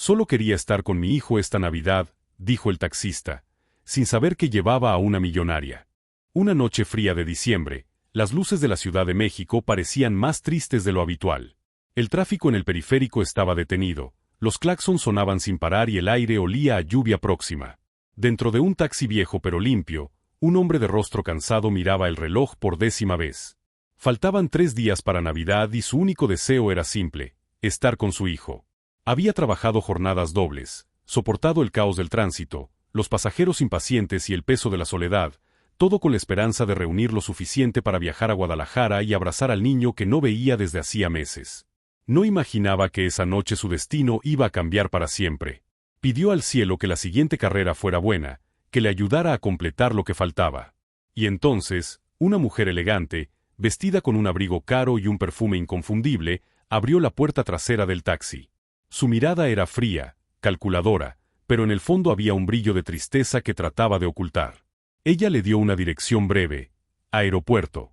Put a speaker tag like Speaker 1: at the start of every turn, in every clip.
Speaker 1: Solo quería estar con mi hijo esta Navidad, dijo el taxista, sin saber que llevaba a una millonaria. Una noche fría de diciembre, las luces de la Ciudad de México parecían más tristes de lo habitual. El tráfico en el periférico estaba detenido, los claxons sonaban sin parar y el aire olía a lluvia próxima. Dentro de un taxi viejo pero limpio, un hombre de rostro cansado miraba el reloj por 10ª vez. Faltaban 3 días para Navidad y su único deseo era simple: estar con su hijo. Había trabajado jornadas dobles, soportado el caos del tránsito, los pasajeros impacientes y el peso de la soledad, todo con la esperanza de reunir lo suficiente para viajar a Guadalajara y abrazar al niño que no veía desde hacía meses. No imaginaba que esa noche su destino iba a cambiar para siempre. Pidió al cielo que la siguiente carrera fuera buena, que le ayudara a completar lo que faltaba. Y entonces, una mujer elegante, vestida con un abrigo caro y un perfume inconfundible, abrió la puerta trasera del taxi. Su mirada era fría, calculadora, pero en el fondo había un brillo de tristeza que trataba de ocultar. Ella le dio una dirección breve: aeropuerto.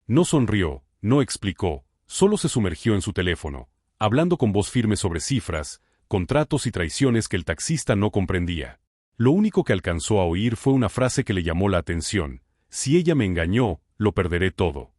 Speaker 1: No sonrió, no explicó, solo se sumergió en su teléfono, hablando con voz firme sobre cifras, contratos y traiciones que el taxista no comprendía. Lo único que alcanzó a oír fue una frase que le llamó la atención: si ella me engañó, lo perderé todo.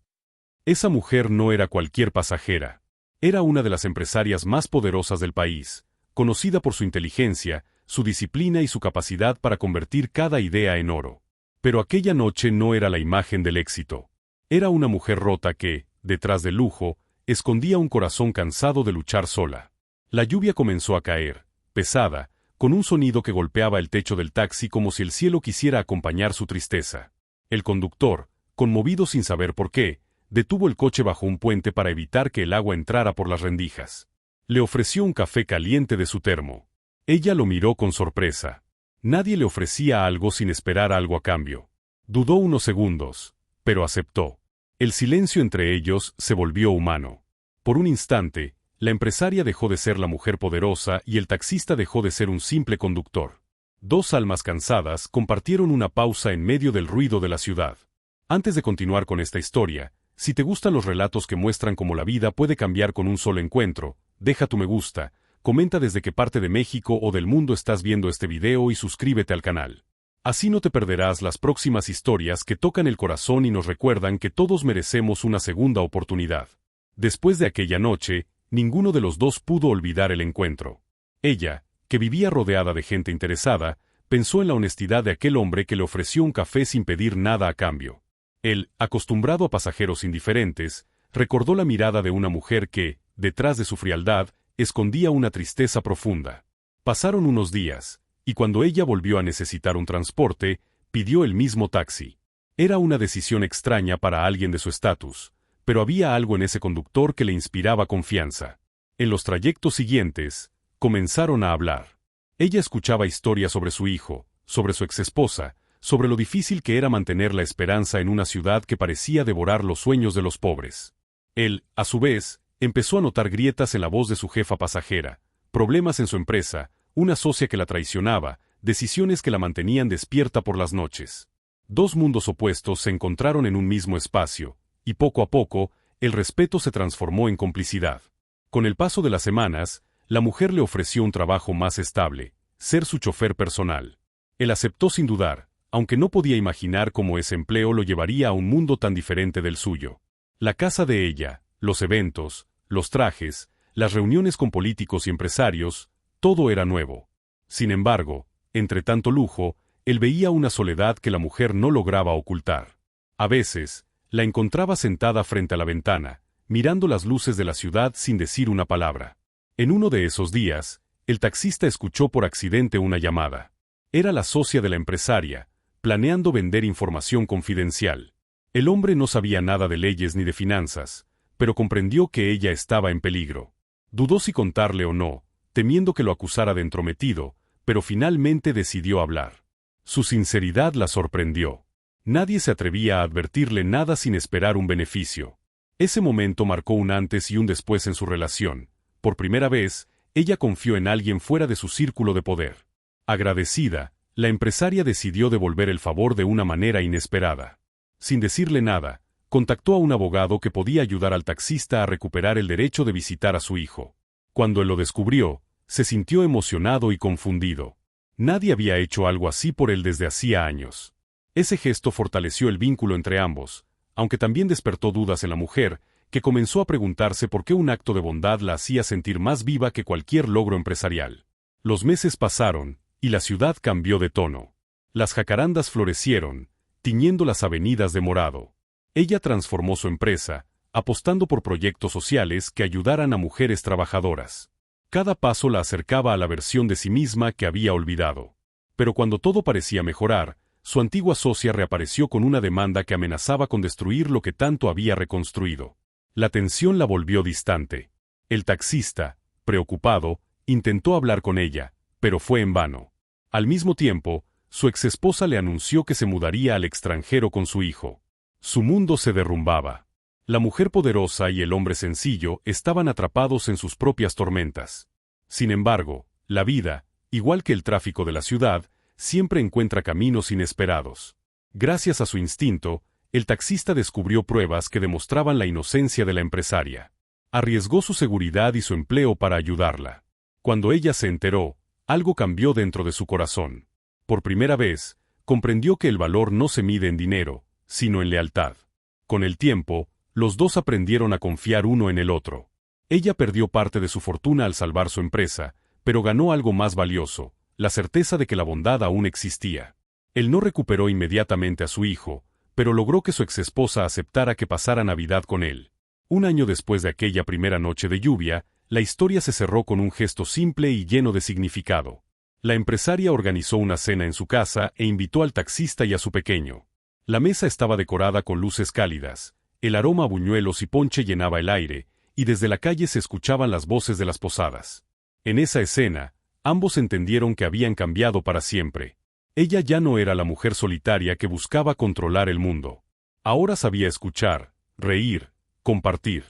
Speaker 1: Esa mujer no era cualquier pasajera. Era una de las empresarias más poderosas del país, conocida por su inteligencia, su disciplina y su capacidad para convertir cada idea en oro. Pero aquella noche no era la imagen del éxito. Era una mujer rota que, detrás del lujo, escondía un corazón cansado de luchar sola. La lluvia comenzó a caer, pesada, con un sonido que golpeaba el techo del taxi como si el cielo quisiera acompañar su tristeza. El conductor, conmovido sin saber por qué, detuvo el coche bajo un puente para evitar que el agua entrara por las rendijas. Le ofreció un café caliente de su termo. Ella lo miró con sorpresa. Nadie le ofrecía algo sin esperar algo a cambio. Dudó unos segundos, pero aceptó. El silencio entre ellos se volvió humano. Por un instante, la empresaria dejó de ser la mujer poderosa y el taxista dejó de ser un simple conductor. Dos almas cansadas compartieron una pausa en medio del ruido de la ciudad. Antes de continuar con esta historia, si te gustan los relatos que muestran cómo la vida puede cambiar con un solo encuentro, deja tu me gusta, comenta desde qué parte de México o del mundo estás viendo este video y suscríbete al canal. Así no te perderás las próximas historias que tocan el corazón y nos recuerdan que todos merecemos una segunda oportunidad. Después de aquella noche, ninguno de los dos pudo olvidar el encuentro. Ella, que vivía rodeada de gente interesada, pensó en la honestidad de aquel hombre que le ofreció un café sin pedir nada a cambio. Él, acostumbrado a pasajeros indiferentes, recordó la mirada de una mujer que, detrás de su frialdad, escondía una tristeza profunda. Pasaron unos días, y cuando ella volvió a necesitar un transporte, pidió el mismo taxi. Era una decisión extraña para alguien de su estatus, pero había algo en ese conductor que le inspiraba confianza. En los trayectos siguientes, comenzaron a hablar. Ella escuchaba historias sobre su hijo, sobre su exesposa, sobre lo difícil que era mantener la esperanza en una ciudad que parecía devorar los sueños de los pobres. Él, a su vez, empezó a notar grietas en la voz de su jefa pasajera, problemas en su empresa, una socia que la traicionaba, decisiones que la mantenían despierta por las noches. Dos mundos opuestos se encontraron en un mismo espacio, y poco a poco, el respeto se transformó en complicidad. Con el paso de las semanas, la mujer le ofreció un trabajo más estable, ser su chofer personal. Él aceptó sin dudar, aunque no podía imaginar cómo ese empleo lo llevaría a un mundo tan diferente del suyo. La casa de ella, los eventos, los trajes, las reuniones con políticos y empresarios, todo era nuevo. Sin embargo, entre tanto lujo, él veía una soledad que la mujer no lograba ocultar. A veces, la encontraba sentada frente a la ventana, mirando las luces de la ciudad sin decir una palabra. En uno de esos días, el taxista escuchó por accidente una llamada. Era la socia de la empresaria, planeando vender información confidencial. El hombre no sabía nada de leyes ni de finanzas, pero comprendió que ella estaba en peligro. Dudó si contarle o no, temiendo que lo acusara de entrometido, pero finalmente decidió hablar. Su sinceridad la sorprendió. Nadie se atrevía a advertirle nada sin esperar un beneficio. Ese momento marcó un antes y un después en su relación. Por primera vez, ella confió en alguien fuera de su círculo de poder. Agradecida, la empresaria decidió devolver el favor de una manera inesperada. Sin decirle nada, contactó a un abogado que podía ayudar al taxista a recuperar el derecho de visitar a su hijo. Cuando él lo descubrió, Se sintió emocionado y confundido. Nadie había hecho algo así por él desde hacía años. Ese gesto fortaleció el vínculo entre ambos, aunque también despertó dudas en la mujer, que comenzó a preguntarse por qué un acto de bondad la hacía sentir más viva que cualquier logro empresarial. Los meses pasaron, y la ciudad cambió de tono. Las jacarandas florecieron, tiñendo las avenidas de morado. Ella transformó su empresa, apostando por proyectos sociales que ayudaran a mujeres trabajadoras. Cada paso la acercaba a la versión de sí misma que había olvidado. Pero cuando todo parecía mejorar, su antigua socia reapareció con una demanda que amenazaba con destruir lo que tanto había reconstruido. La tensión la volvió distante. El taxista, preocupado, intentó hablar con ella, pero fue en vano. Al mismo tiempo, su exesposa le anunció que se mudaría al extranjero con su hijo. Su mundo se derrumbaba. La mujer poderosa y el hombre sencillo estaban atrapados en sus propias tormentas. Sin embargo, la vida, igual que el tráfico de la ciudad, siempre encuentra caminos inesperados. Gracias a su instinto, el taxista descubrió pruebas que demostraban la inocencia de la empresaria. Arriesgó su seguridad y su empleo para ayudarla. Cuando ella se enteró, algo cambió dentro de su corazón. Por primera vez, comprendió que el valor no se mide en dinero, sino en lealtad. Con el tiempo, los dos aprendieron a confiar uno en el otro. Ella perdió parte de su fortuna al salvar su empresa, pero ganó algo más valioso, la certeza de que la bondad aún existía. Él no recuperó inmediatamente a su hijo, pero logró que su exesposa aceptara que pasara Navidad con él. Un año después de aquella primera noche de lluvia, la historia se cerró con un gesto simple y lleno de significado. La empresaria organizó una cena en su casa e invitó al taxista y a su pequeño. La mesa estaba decorada con luces cálidas, el aroma a buñuelos y ponche llenaba el aire, y desde la calle se escuchaban las voces de las posadas. En esa escena, ambos entendieron que habían cambiado para siempre. Ella ya no era la mujer solitaria que buscaba controlar el mundo. Ahora sabía escuchar, reír, compartir.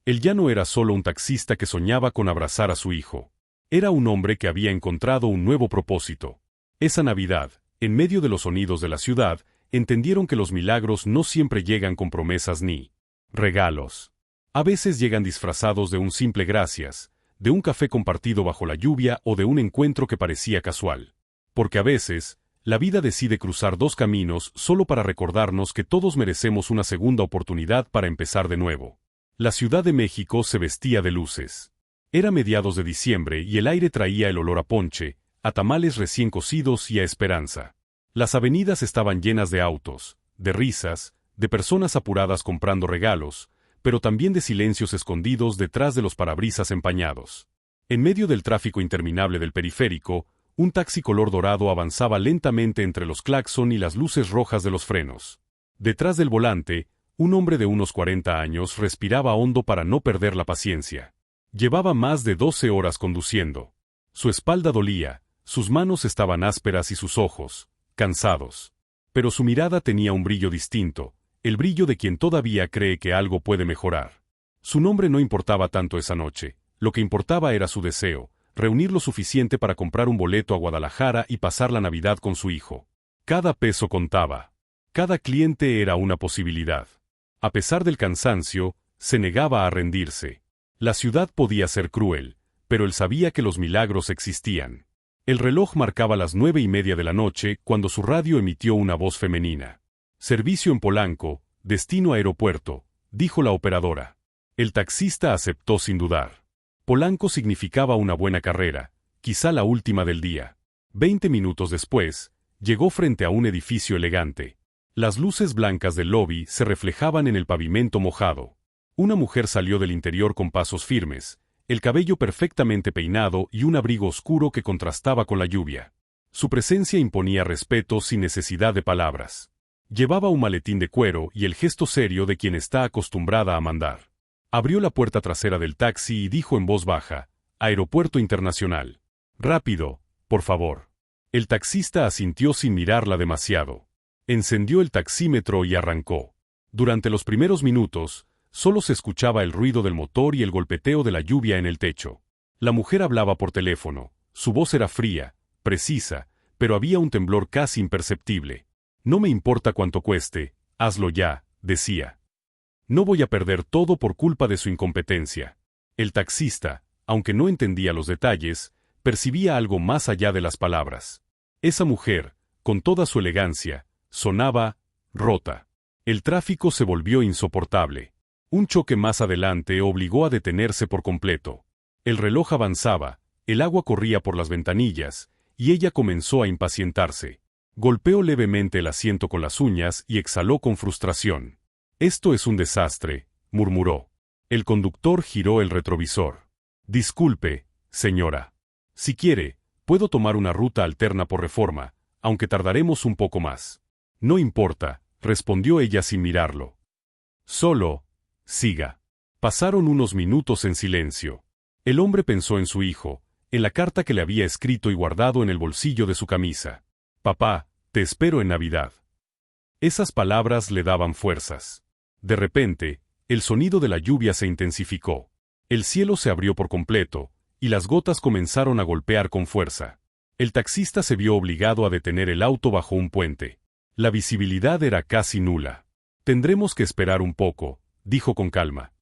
Speaker 1: Él ya no era solo un taxista que soñaba con abrazar a su hijo. Era un hombre que había encontrado un nuevo propósito. Esa Navidad, en medio de los sonidos de la ciudad, entendieron que los milagros no siempre llegan con promesas ni regalos. A veces llegan disfrazados de un simple gracias, de un café compartido bajo la lluvia o de un encuentro que parecía casual. Porque a veces, la vida decide cruzar dos caminos solo para recordarnos que todos merecemos una segunda oportunidad para empezar de nuevo. La Ciudad de México se vestía de luces. Era mediados de diciembre y el aire traía el olor a ponche, a tamales recién cocidos y a esperanza. Las avenidas estaban llenas de autos, de risas, de personas apuradas comprando regalos, pero también de silencios escondidos detrás de los parabrisas empañados. En medio del tráfico interminable del periférico, un taxi color dorado avanzaba lentamente entre los claxon y las luces rojas de los frenos. Detrás del volante, un hombre de unos 40 años respiraba hondo para no perder la paciencia. Llevaba más de 12 horas conduciendo. Su espalda dolía, sus manos estaban ásperas y sus ojos, cansados. Pero su mirada tenía un brillo distinto, el brillo de quien todavía cree que algo puede mejorar. Su nombre no importaba tanto esa noche, lo que importaba era su deseo, reunir lo suficiente para comprar un boleto a Guadalajara y pasar la Navidad con su hijo. Cada peso contaba. Cada cliente era una posibilidad. A pesar del cansancio, se negaba a rendirse. La ciudad podía ser cruel, pero él sabía que los milagros existían. El reloj marcaba las 9:30 de la noche cuando su radio emitió una voz femenina. Servicio en Polanco, destino aeropuerto, dijo la operadora. El taxista aceptó sin dudar. Polanco significaba una buena carrera, quizá la última del día. 20 minutos después, llegó frente a un edificio elegante. Las luces blancas del lobby se reflejaban en el pavimento mojado. Una mujer salió del interior con pasos firmes, el cabello perfectamente peinado y un abrigo oscuro que contrastaba con la lluvia. Su presencia imponía respeto sin necesidad de palabras. Llevaba un maletín de cuero y el gesto serio de quien está acostumbrada a mandar. Abrió la puerta trasera del taxi y dijo en voz baja, Aeropuerto Internacional. Rápido, por favor. El taxista asintió sin mirarla demasiado. Encendió el taxímetro y arrancó. Durante los primeros minutos, solo se escuchaba el ruido del motor y el golpeteo de la lluvia en el techo. La mujer hablaba por teléfono, su voz era fría, precisa, pero había un temblor casi imperceptible. No me importa cuánto cueste, hazlo ya, decía. No voy a perder todo por culpa de su incompetencia. El taxista, aunque no entendía los detalles, percibía algo más allá de las palabras. Esa mujer, con toda su elegancia, sonaba rota. El tráfico se volvió insoportable. Un choque más adelante obligó a detenerse por completo. El reloj avanzaba, el agua corría por las ventanillas, y ella comenzó a impacientarse. Golpeó levemente el asiento con las uñas y exhaló con frustración. «Esto es un desastre», murmuró. El conductor giró el retrovisor. «Disculpe, señora. Si quiere, puedo tomar una ruta alterna por Reforma, aunque tardaremos un poco más». «No importa», respondió ella sin mirarlo. «Solo, siga». Pasaron unos minutos en silencio. El hombre pensó en su hijo, en la carta que le había escrito y guardado en el bolsillo de su camisa. «Papá, te espero en Navidad». Esas palabras le daban fuerzas. De repente, el sonido de la lluvia se intensificó. El cielo se abrió por completo, y las gotas comenzaron a golpear con fuerza. El taxista se vio obligado a detener el auto bajo un puente. La visibilidad era casi nula. «Tendremos que esperar un poco», dijo con calma.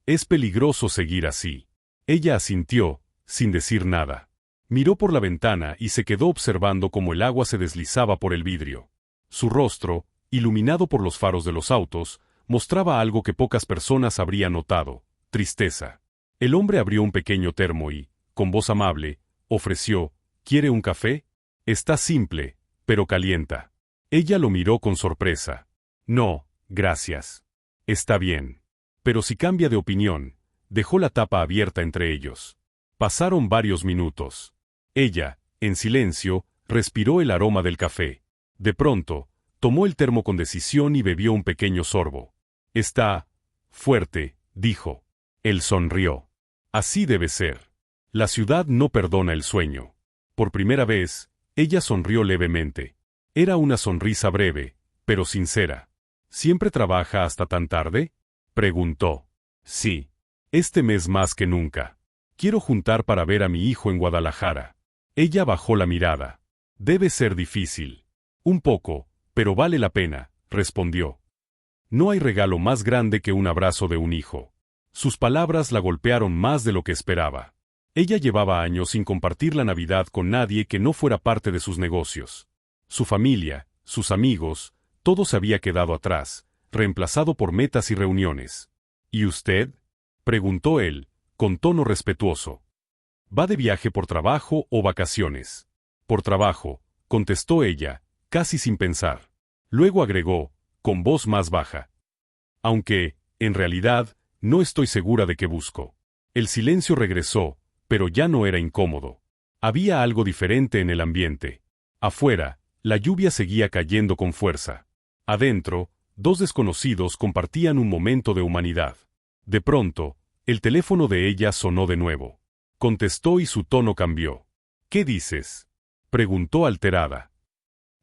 Speaker 1: «Es peligroso seguir así». Ella asintió, sin decir nada. Miró por la ventana y se quedó observando cómo el agua se deslizaba por el vidrio. Su rostro, iluminado por los faros de los autos, mostraba algo que pocas personas habrían notado: tristeza. El hombre abrió un pequeño termo y, con voz amable, ofreció: «¿Quiere un café? Está simple, pero calienta». Ella lo miró con sorpresa. «No, gracias. Está bien. Pero si cambia de opinión», dejó la tapa abierta entre ellos. Pasaron varios minutos. Ella, en silencio, respiró el aroma del café. De pronto, tomó el termo con decisión y bebió un pequeño sorbo. «Está fuerte», dijo. Él sonrió. «Así debe ser. La ciudad no perdona el sueño». Por primera vez, ella sonrió levemente. Era una sonrisa breve, pero sincera. «¿Siempre trabaja hasta tan tarde?», preguntó. «Sí. Este mes más que nunca. Quiero juntar para ver a mi hijo en Guadalajara». Ella bajó la mirada. «Debe ser difícil». «Un poco, pero vale la pena», respondió. «No hay regalo más grande que un abrazo de un hijo». Sus palabras la golpearon más de lo que esperaba. Ella llevaba años sin compartir la Navidad con nadie que no fuera parte de sus negocios. Su familia, sus amigos, todo se había quedado atrás, reemplazado por metas y reuniones. «¿Y usted?», preguntó él, con tono respetuoso. «¿Va de viaje por trabajo o vacaciones?». «Por trabajo», contestó ella, casi sin pensar. Luego agregó, con voz más baja: «Aunque, en realidad, no estoy segura de qué busco». El silencio regresó, pero ya no era incómodo. Había algo diferente en el ambiente. Afuera, la lluvia seguía cayendo con fuerza. Adentro, dos desconocidos compartían un momento de humanidad. De pronto, el teléfono de ella sonó de nuevo. Contestó y su tono cambió. «¿Qué dices?», preguntó alterada.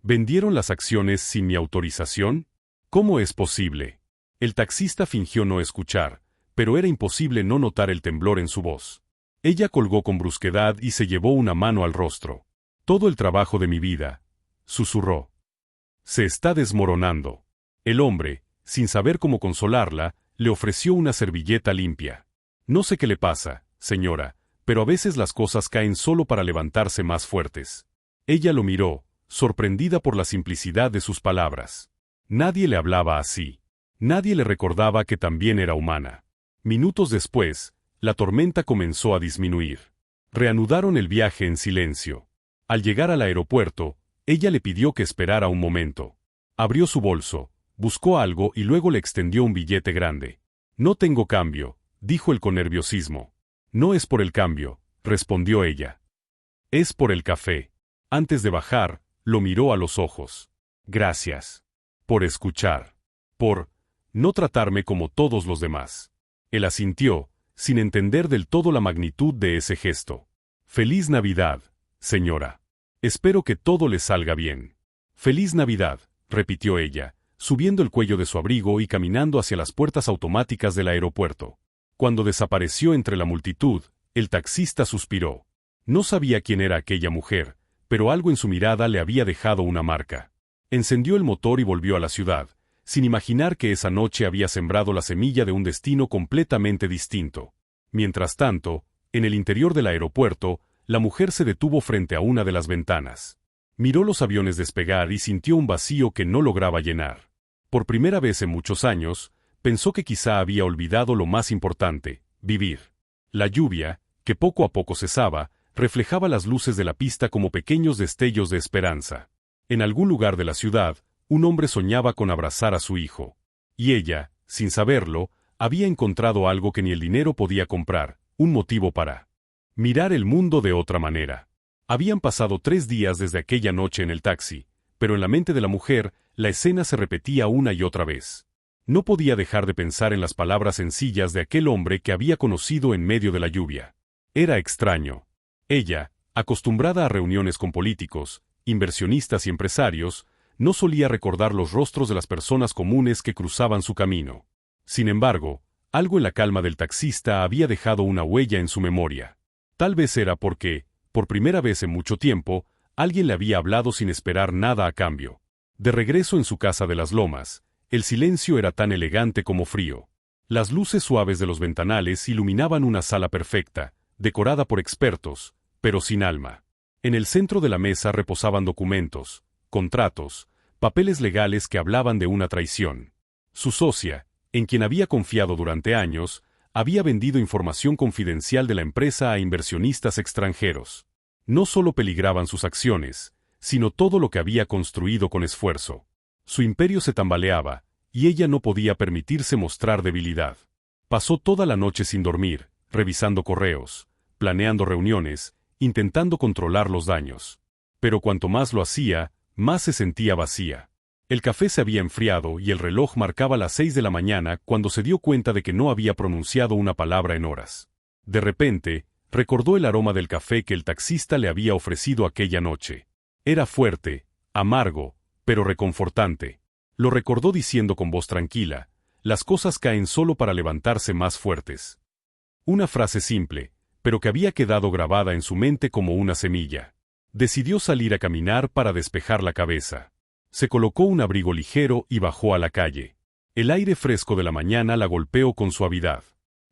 Speaker 1: «¿Vendieron las acciones sin mi autorización? ¿Cómo es posible?». El taxista fingió no escuchar, pero era imposible no notar el temblor en su voz. Ella colgó con brusquedad y se llevó una mano al rostro. «Todo el trabajo de mi vida», susurró. «Se está desmoronando». El hombre, sin saber cómo consolarla, le ofreció una servilleta limpia. «No sé qué le pasa, señora, pero a veces las cosas caen solo para levantarse más fuertes». Ella lo miró, sorprendida por la simplicidad de sus palabras. Nadie le hablaba así. Nadie le recordaba que también era humana. Minutos después, la tormenta comenzó a disminuir. Reanudaron el viaje en silencio. Al llegar al aeropuerto, ella le pidió que esperara un momento. Abrió su bolso, buscó algo y luego le extendió un billete grande. «No tengo cambio», dijo él con nerviosismo. «No es por el cambio», respondió ella. «Es por el café». Antes de bajar, lo miró a los ojos. «Gracias. Por escuchar. Por no tratarme como todos los demás». Él asintió, sin entender del todo la magnitud de ese gesto. «Feliz Navidad, señora. Espero que todo le salga bien». «Feliz Navidad», repitió ella, subiendo el cuello de su abrigo y caminando hacia las puertas automáticas del aeropuerto. Cuando desapareció entre la multitud, el taxista suspiró. No sabía quién era aquella mujer, pero algo en su mirada le había dejado una marca. Encendió el motor y volvió a la ciudad, sin imaginar que esa noche había sembrado la semilla de un destino completamente distinto. Mientras tanto, en el interior del aeropuerto, la mujer se detuvo frente a una de las ventanas. Miró los aviones despegar y sintió un vacío que no lograba llenar. Por primera vez en muchos años, pensó que quizá había olvidado lo más importante, vivir. La lluvia, que poco a poco cesaba, reflejaba las luces de la pista como pequeños destellos de esperanza. En algún lugar de la ciudad, un hombre soñaba con abrazar a su hijo. Y ella, sin saberlo, había encontrado algo que ni el dinero podía comprar, un motivo para mirar el mundo de otra manera. Habían pasado 3 días desde aquella noche en el taxi, pero en la mente de la mujer, la escena se repetía una y otra vez. No podía dejar de pensar en las palabras sencillas de aquel hombre que había conocido en medio de la lluvia. Era extraño. Ella, acostumbrada a reuniones con políticos, inversionistas y empresarios, no solía recordar los rostros de las personas comunes que cruzaban su camino. Sin embargo, algo en la calma del taxista había dejado una huella en su memoria. Tal vez era porque, por primera vez en mucho tiempo, alguien le había hablado sin esperar nada a cambio. De regreso en su casa de las Lomas, el silencio era tan elegante como frío. Las luces suaves de los ventanales iluminaban una sala perfecta, decorada por expertos, pero sin alma. En el centro de la mesa reposaban documentos, contratos, papeles legales que hablaban de una traición. Su socia, en quien había confiado durante años, había vendido información confidencial de la empresa a inversionistas extranjeros. No solo peligraban sus acciones, sino todo lo que había construido con esfuerzo. Su imperio se tambaleaba, y ella no podía permitirse mostrar debilidad. Pasó toda la noche sin dormir, revisando correos, planeando reuniones, intentando controlar los daños. Pero cuanto más lo hacía, más se sentía vacía. El café se había enfriado y el reloj marcaba las 6 de la mañana cuando se dio cuenta de que no había pronunciado una palabra en horas. De repente, recordó el aroma del café que el taxista le había ofrecido aquella noche. Era fuerte, amargo, pero reconfortante. Lo recordó diciendo con voz tranquila, las cosas caen solo para levantarse más fuertes. Una frase simple, pero que había quedado grabada en su mente como una semilla. Decidió salir a caminar para despejar la cabeza. Se colocó un abrigo ligero y bajó a la calle. El aire fresco de la mañana la golpeó con suavidad.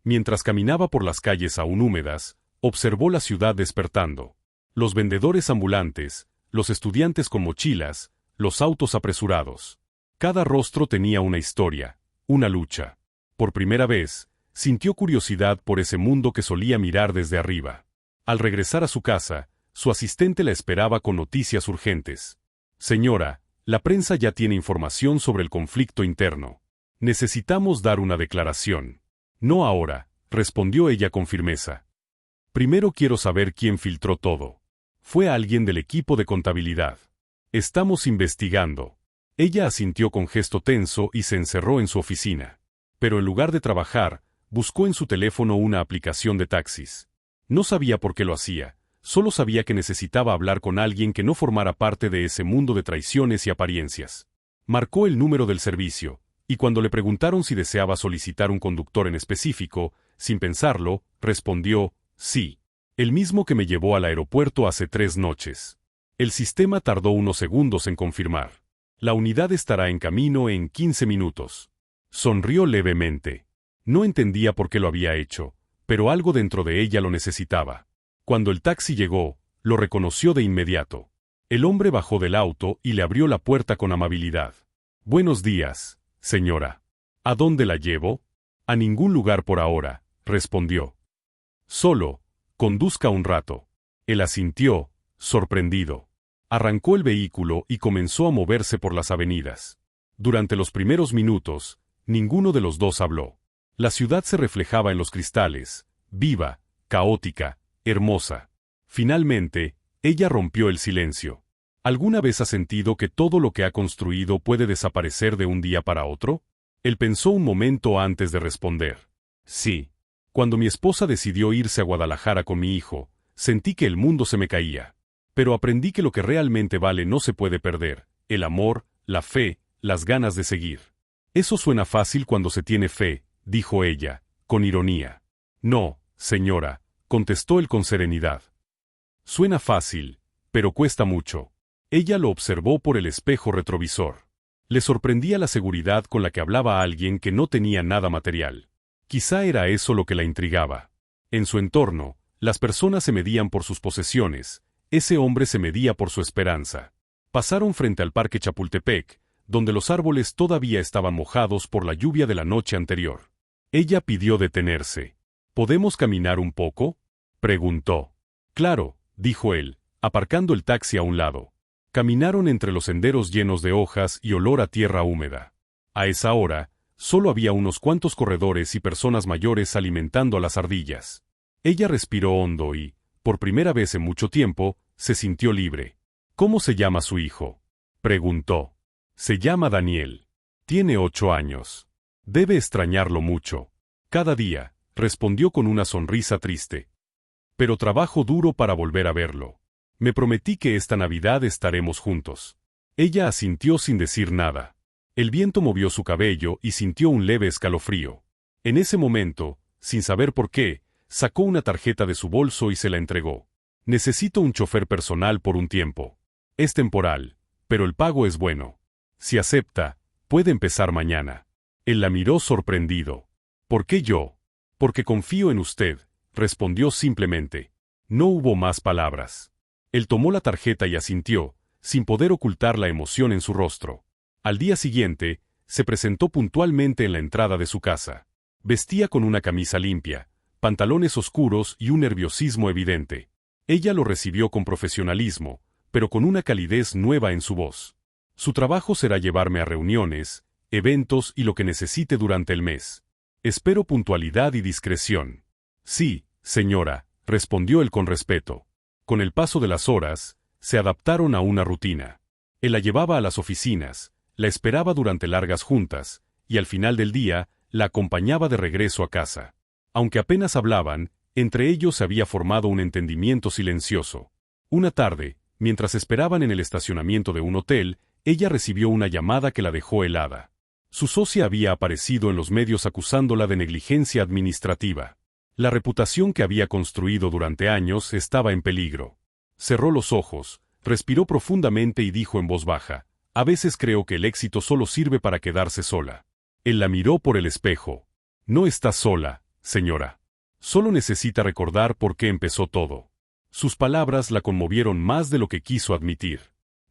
Speaker 1: Mientras caminaba por las calles aún húmedas, observó la ciudad despertando. Los vendedores ambulantes, los estudiantes con mochilas, los autos apresurados. Cada rostro tenía una historia, una lucha. Por primera vez, sintió curiosidad por ese mundo que solía mirar desde arriba. Al regresar a su casa, su asistente la esperaba con noticias urgentes. Señora, la prensa ya tiene información sobre el conflicto interno. Necesitamos dar una declaración. No ahora, respondió ella con firmeza. Primero quiero saber quién filtró todo. Fue alguien del equipo de contabilidad. Estamos investigando. Ella asintió con gesto tenso y se encerró en su oficina. Pero en lugar de trabajar, buscó en su teléfono una aplicación de taxis. No sabía por qué lo hacía, solo sabía que necesitaba hablar con alguien que no formara parte de ese mundo de traiciones y apariencias. Marcó el número del servicio, y cuando le preguntaron si deseaba solicitar un conductor en específico, sin pensarlo, respondió, sí. El mismo que me llevó al aeropuerto hace 3 noches. El sistema tardó unos segundos en confirmar. La unidad estará en camino en 15 minutos. Sonrió levemente. No entendía por qué lo había hecho, pero algo dentro de ella lo necesitaba. Cuando el taxi llegó, lo reconoció de inmediato. El hombre bajó del auto y le abrió la puerta con amabilidad. Buenos días, señora. ¿A dónde la llevo? A ningún lugar por ahora, respondió. Solo, conduzca un rato. Él asintió, sorprendido. Arrancó el vehículo y comenzó a moverse por las avenidas. Durante los primeros minutos, ninguno de los dos habló. La ciudad se reflejaba en los cristales, viva, caótica, hermosa. Finalmente, ella rompió el silencio. ¿Alguna vez ha sentido que todo lo que ha construido puede desaparecer de un día para otro? Él pensó un momento antes de responder. Sí. Cuando mi esposa decidió irse a Guadalajara con mi hijo, sentí que el mundo se me caía. Pero aprendí que lo que realmente vale no se puede perder, el amor, la fe, las ganas de seguir. Eso suena fácil cuando se tiene fe, dijo ella, con ironía. No, señora, contestó él con serenidad. Suena fácil, pero cuesta mucho. Ella lo observó por el espejo retrovisor. Le sorprendía la seguridad con la que hablaba alguien que no tenía nada material. Quizá era eso lo que la intrigaba. En su entorno, Las personas se medían por sus posesiones, ese hombre se medía por su esperanza. Pasaron frente al Parque Chapultepec, donde los árboles todavía estaban mojados por la lluvia de la noche anterior. Ella pidió detenerse. ¿Podemos caminar un poco?, preguntó. Claro, dijo él, aparcando el taxi a un lado. Caminaron entre los senderos llenos de hojas y olor a tierra húmeda. A esa hora, solo había unos cuantos corredores y personas mayores alimentando a las ardillas. Ella respiró hondo y, por primera vez en mucho tiempo, se sintió libre. ¿Cómo se llama su hijo?, preguntó. Se llama Daniel. Tiene 8 años. Debe extrañarlo mucho. Cada día, respondió con una sonrisa triste. Pero trabajo duro para volver a verlo. Me prometí que esta Navidad estaremos juntos. Ella asintió sin decir nada. El viento movió su cabello y sintió un leve escalofrío. En ese momento, sin saber por qué, sacó una tarjeta de su bolso y se la entregó. Necesito un chofer personal por un tiempo. Es temporal, pero el pago es bueno. Si acepta, puede empezar mañana. Él la miró sorprendido. ¿Por qué yo? Porque confío en usted, respondió simplemente. No hubo más palabras. Él tomó la tarjeta y asintió, sin poder ocultar la emoción en su rostro. Al día siguiente, se presentó puntualmente en la entrada de su casa. Vestía con una camisa limpia, pantalones oscuros y un nerviosismo evidente. Ella lo recibió con profesionalismo, pero con una calidez nueva en su voz. Su trabajo será llevarme a reuniones, eventos y lo que necesite durante el mes. Espero puntualidad y discreción. Sí, señora, respondió él con respeto. Con el paso de las horas, se adaptaron a una rutina. Él la llevaba a las oficinas, la esperaba durante largas juntas, y al final del día, la acompañaba de regreso a casa. Aunque apenas hablaban, entre ellos se había formado un entendimiento silencioso. Una tarde, mientras esperaban en el estacionamiento de un hotel, ella recibió una llamada que la dejó helada. Su socia había aparecido en los medios acusándola de negligencia administrativa. La reputación que había construido durante años estaba en peligro. Cerró los ojos, respiró profundamente y dijo en voz baja, «A veces creo que el éxito solo sirve para quedarse sola». Él la miró por el espejo. «No está sola, señora. Solo necesita recordar por qué empezó todo». Sus palabras la conmovieron más de lo que quiso admitir.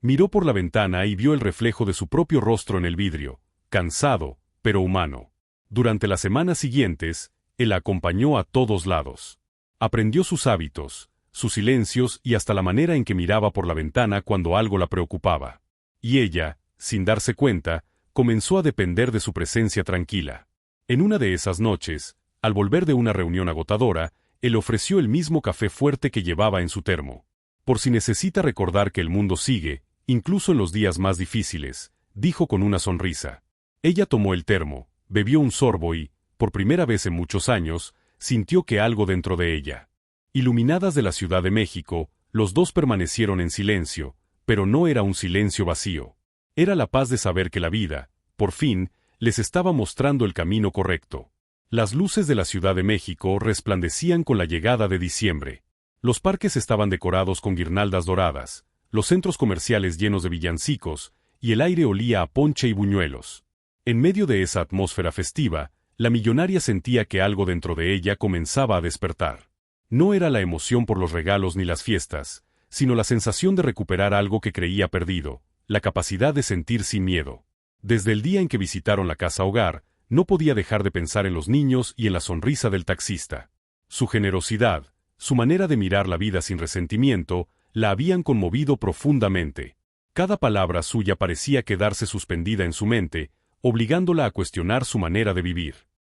Speaker 1: Miró por la ventana y vio el reflejo de su propio rostro en el vidrio, cansado, pero humano. Durante las semanas siguientes, él la acompañó a todos lados. Aprendió sus hábitos, sus silencios y hasta la manera en que miraba por la ventana cuando algo la preocupaba. Y ella, sin darse cuenta, comenzó a depender de su presencia tranquila. En una de esas noches, al volver de una reunión agotadora, él ofreció el mismo café fuerte que llevaba en su termo. Por si necesita recordar que el mundo sigue, incluso en los días más difíciles, dijo con una sonrisa. Ella tomó el termo, bebió un sorbo y, por primera vez en muchos años, sintió que algo dentro de ella. Iluminadas de la Ciudad de México, los dos permanecieron en silencio, pero no era un silencio vacío. Era la paz de saber que la vida, por fin, les estaba mostrando el camino correcto. Las luces de la Ciudad de México resplandecían con la llegada de diciembre. Los parques estaban decorados con guirnaldas doradas, los centros comerciales llenos de villancicos, y el aire olía a ponche y buñuelos. En medio de esa atmósfera festiva, la millonaria sentía que algo dentro de ella comenzaba a despertar. No era la emoción por los regalos ni las fiestas, sino la sensación de recuperar algo que creía perdido, la capacidad de sentir sin miedo. Desde el día en que visitaron la casa hogar, no podía dejar de pensar en los niños y en la sonrisa del taxista. Su generosidad, su manera de mirar la vida sin resentimiento, la habían conmovido profundamente. Cada palabra suya parecía quedarse suspendida en su mente, obligándola a cuestionar su manera de vivir.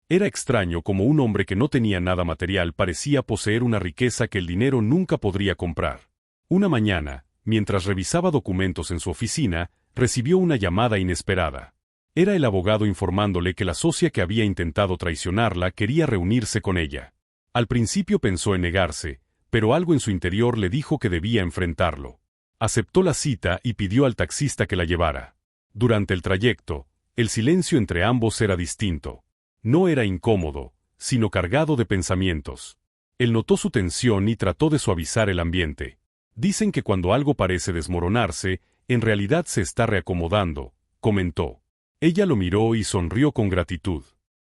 Speaker 1: Era extraño cómo un hombre que no tenía nada material parecía poseer una riqueza que el dinero nunca podría comprar. Una mañana, mientras revisaba documentos en su oficina, recibió una llamada inesperada. Era el abogado informándole que la socia que había intentado traicionarla quería reunirse con ella. Al principio pensó en negarse, pero algo en su interior le dijo que debía enfrentarlo. Aceptó la cita y pidió al taxista que la llevara. Durante el trayecto, el silencio entre ambos era distinto. No era incómodo, sino cargado de pensamientos. Él notó su tensión y trató de suavizar el ambiente. Dicen que cuando algo parece desmoronarse, en realidad se está reacomodando, comentó. Ella lo miró y sonrió con gratitud.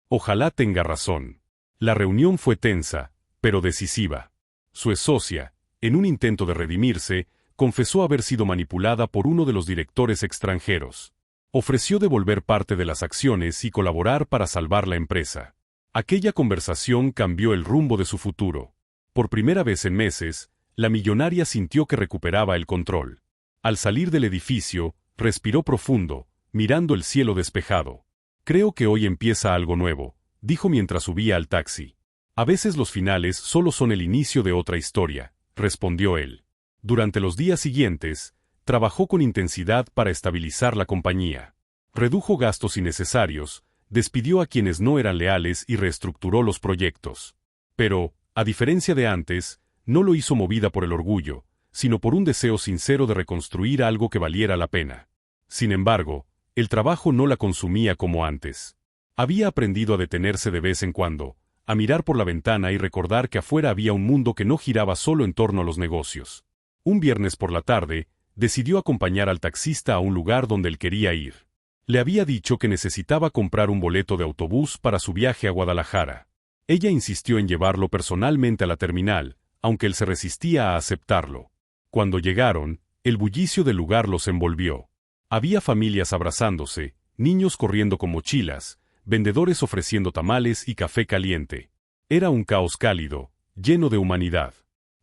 Speaker 1: Ojalá tenga razón. La reunión fue tensa, pero decisiva. Su exsocia, en un intento de redimirse, confesó haber sido manipulada por uno de los directores extranjeros. Ofreció devolver parte de las acciones y colaborar para salvar la empresa. Aquella conversación cambió el rumbo de su futuro. Por primera vez en meses, la millonaria sintió que recuperaba el control. Al salir del edificio, respiró profundo, mirando el cielo despejado. «Creo que hoy empieza algo nuevo», dijo mientras subía al taxi. «A veces los finales solo son el inicio de otra historia», respondió él. Durante los días siguientes, trabajó con intensidad para estabilizar la compañía. Redujo gastos innecesarios, despidió a quienes no eran leales y reestructuró los proyectos. Pero, a diferencia de antes, no lo hizo movida por el orgullo, sino por un deseo sincero de reconstruir algo que valiera la pena. Sin embargo, el trabajo no la consumía como antes. Había aprendido a detenerse de vez en cuando, a mirar por la ventana y recordar que afuera había un mundo que no giraba solo en torno a los negocios. Un viernes por la tarde, decidió acompañar al taxista a un lugar donde él quería ir. Le había dicho que necesitaba comprar un boleto de autobús para su viaje a Guadalajara. Ella insistió en llevarlo personalmente a la terminal, aunque él se resistía a aceptarlo. Cuando llegaron, el bullicio del lugar los envolvió. Había familias abrazándose, niños corriendo con mochilas, vendedores ofreciendo tamales y café caliente. Era un caos cálido, lleno de humanidad.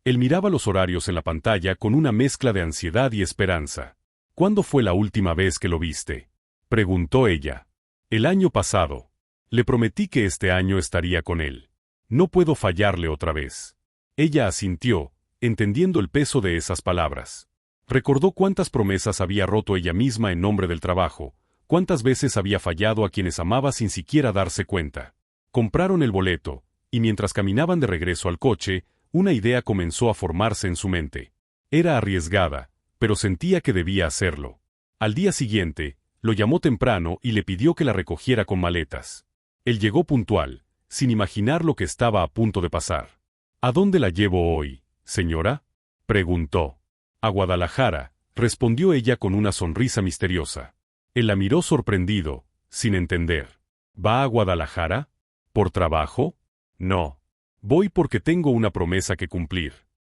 Speaker 1: Él miraba los horarios en la pantalla con una mezcla de ansiedad y esperanza. «¿Cuándo fue la última vez que lo viste?», preguntó ella. «El año pasado. Le prometí que este año estaría con él. No puedo fallarle otra vez». Ella asintió, entendiendo el peso de esas palabras. Recordó cuántas promesas había roto ella misma en nombre del trabajo, cuántas veces había fallado a quienes amaba sin siquiera darse cuenta. Compraron el boleto, y mientras caminaban de regreso al coche, una idea comenzó a formarse en su mente. Era arriesgada, pero sentía que debía hacerlo. Al día siguiente, lo llamó temprano y le pidió que la recogiera con maletas. Él llegó puntual, sin imaginar lo que estaba a punto de pasar. «¿A dónde la llevo hoy, señora?», preguntó. «A Guadalajara», respondió ella con una sonrisa misteriosa. Él la miró sorprendido, sin entender. «¿Va a Guadalajara? ¿Por trabajo?». «No. Voy porque tengo una promesa que cumplir».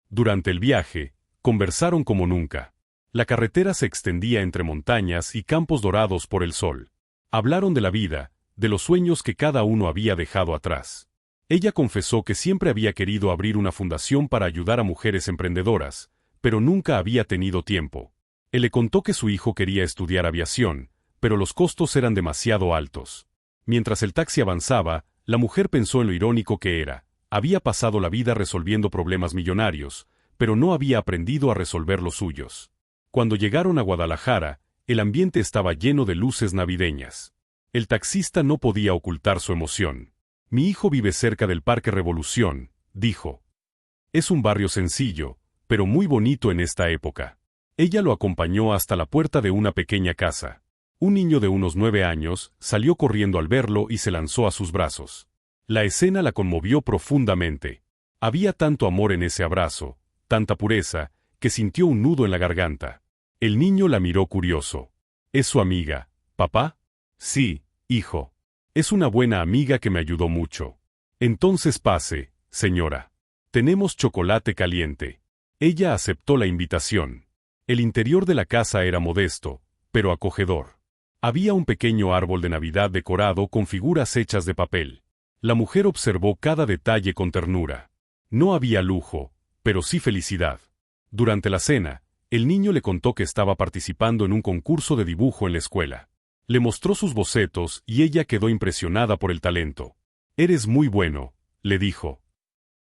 Speaker 1: Durante el viaje, conversaron como nunca. La carretera se extendía entre montañas y campos dorados por el sol. Hablaron de la vida, de los sueños que cada uno había dejado atrás. Ella confesó que siempre había querido abrir una fundación para ayudar a mujeres emprendedoras, pero nunca había tenido tiempo. Él le contó que su hijo quería estudiar aviación, pero los costos eran demasiado altos. Mientras el taxi avanzaba, la mujer pensó en lo irónico que era. Había pasado la vida resolviendo problemas millonarios, pero no había aprendido a resolver los suyos. Cuando llegaron a Guadalajara, el ambiente estaba lleno de luces navideñas. El taxista no podía ocultar su emoción. «Mi hijo vive cerca del Parque Revolución», dijo. «Es un barrio sencillo, pero muy bonito en esta época». Ella lo acompañó hasta la puerta de una pequeña casa. Un niño de unos 9 años salió corriendo al verlo y se lanzó a sus brazos. La escena la conmovió profundamente. Había tanto amor en ese abrazo, tanta pureza, que sintió un nudo en la garganta. El niño la miró curioso. «¿Es su amiga, papá?». «Sí, hijo. Es una buena amiga que me ayudó mucho». «Entonces pase, señora. Tenemos chocolate caliente». Ella aceptó la invitación. El interior de la casa era modesto, pero acogedor. Había un pequeño árbol de Navidad decorado con figuras hechas de papel. La mujer observó cada detalle con ternura. No había lujo, pero sí felicidad. Durante la cena, el niño le contó que estaba participando en un concurso de dibujo en la escuela. Le mostró sus bocetos y ella quedó impresionada por el talento. «Eres muy bueno», le dijo.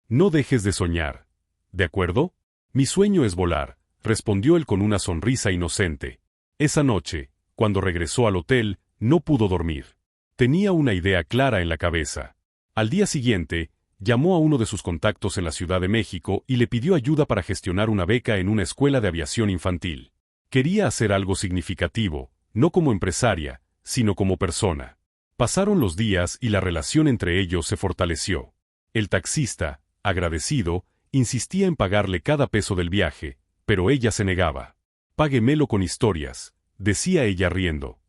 Speaker 1: «No dejes de soñar. ¿De acuerdo?». «Mi sueño es volar», respondió él con una sonrisa inocente. Esa noche, cuando regresó al hotel, no pudo dormir. Tenía una idea clara en la cabeza. Al día siguiente, llamó a uno de sus contactos en la Ciudad de México y le pidió ayuda para gestionar una beca en una escuela de aviación infantil. Quería hacer algo significativo, no como empresaria, sino como persona. Pasaron los días y la relación entre ellos se fortaleció. El taxista, agradecido, insistía en pagarle cada peso del viaje, pero ella se negaba. «Páguemelo con historias», decía ella riendo.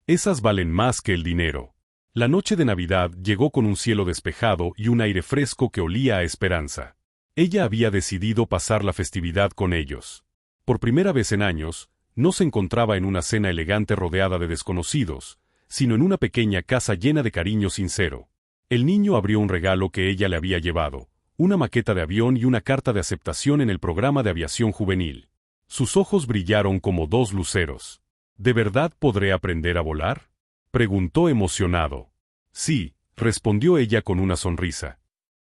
Speaker 1: «Esas valen más que el dinero». La noche de Navidad llegó con un cielo despejado y un aire fresco que olía a esperanza. Ella había decidido pasar la festividad con ellos. Por primera vez en años, no se encontraba en una cena elegante rodeada de desconocidos, sino en una pequeña casa llena de cariño sincero. El niño abrió un regalo que ella le había llevado, una maqueta de avión y una carta de aceptación en el programa de aviación juvenil. Sus ojos brillaron como dos luceros. ¿De verdad podré aprender a volar?, preguntó emocionado. Sí, respondió ella con una sonrisa.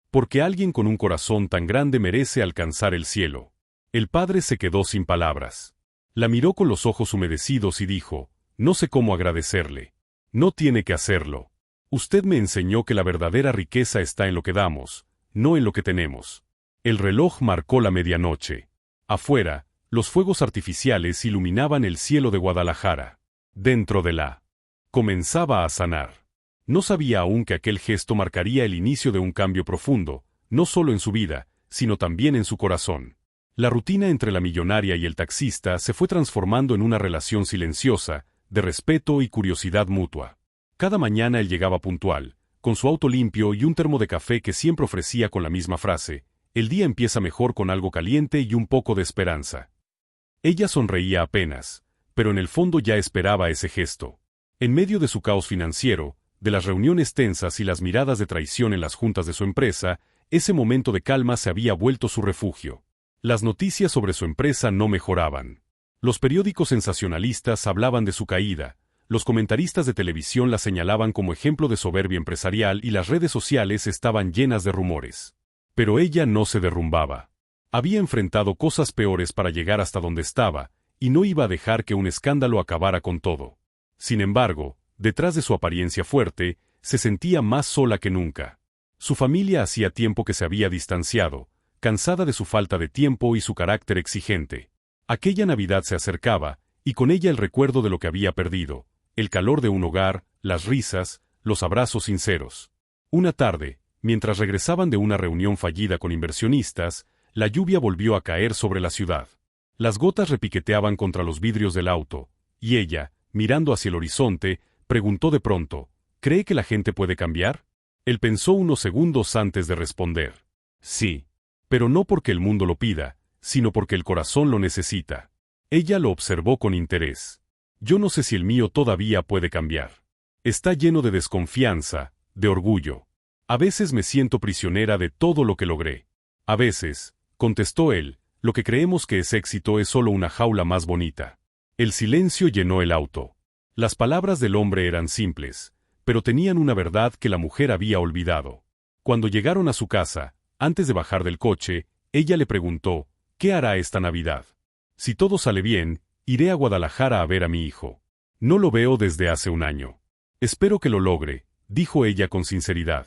Speaker 1: Porque alguien con un corazón tan grande merece alcanzar el cielo. El padre se quedó sin palabras. La miró con los ojos humedecidos y dijo, no sé cómo agradecerle. No tiene que hacerlo. Usted me enseñó que la verdadera riqueza está en lo que damos, no en lo que tenemos. El reloj marcó la medianoche. Afuera, los fuegos artificiales iluminaban el cielo de Guadalajara. Dentro de la comenzaba a sanar. No sabía aún que aquel gesto marcaría el inicio de un cambio profundo, no solo en su vida, sino también en su corazón. La rutina entre la millonaria y el taxista se fue transformando en una relación silenciosa, de respeto y curiosidad mutua. Cada mañana él llegaba puntual, con su auto limpio y un termo de café que siempre ofrecía con la misma frase, el día empieza mejor con algo caliente y un poco de esperanza. Ella sonreía apenas, pero en el fondo ya esperaba ese gesto. En medio de su caos financiero, de las reuniones tensas y las miradas de traición en las juntas de su empresa, ese momento de calma se había vuelto su refugio. Las noticias sobre su empresa no mejoraban. Los periódicos sensacionalistas hablaban de su caída, los comentaristas de televisión la señalaban como ejemplo de soberbia empresarial y las redes sociales estaban llenas de rumores. Pero ella no se derrumbaba. Había enfrentado cosas peores para llegar hasta donde estaba, y no iba a dejar que un escándalo acabara con todo. Sin embargo, detrás de su apariencia fuerte, se sentía más sola que nunca. Su familia hacía tiempo que se había distanciado, cansada de su falta de tiempo y su carácter exigente. Aquella Navidad se acercaba, y con ella el recuerdo de lo que había perdido, el calor de un hogar, las risas, los abrazos sinceros. Una tarde, mientras regresaban de una reunión fallida con inversionistas, la lluvia volvió a caer sobre la ciudad. Las gotas repiqueteaban contra los vidrios del auto, y ella, mirando hacia el horizonte, preguntó de pronto, ¿cree que la gente puede cambiar? Él pensó unos segundos antes de responder. Sí. Pero no porque el mundo lo pida, sino porque el corazón lo necesita. Ella lo observó con interés. Yo no sé si el mío todavía puede cambiar. Está lleno de desconfianza, de orgullo. A veces me siento prisionera de todo lo que logré. A veces, contestó él, lo que creemos que es éxito es solo una jaula más bonita. El silencio llenó el auto. Las palabras del hombre eran simples, pero tenían una verdad que la mujer había olvidado. Cuando llegaron a su casa, antes de bajar del coche, ella le preguntó, ¿qué hará esta Navidad? Si todo sale bien, iré a Guadalajara a ver a mi hijo. No lo veo desde hace un año. Espero que lo logre, dijo ella con sinceridad.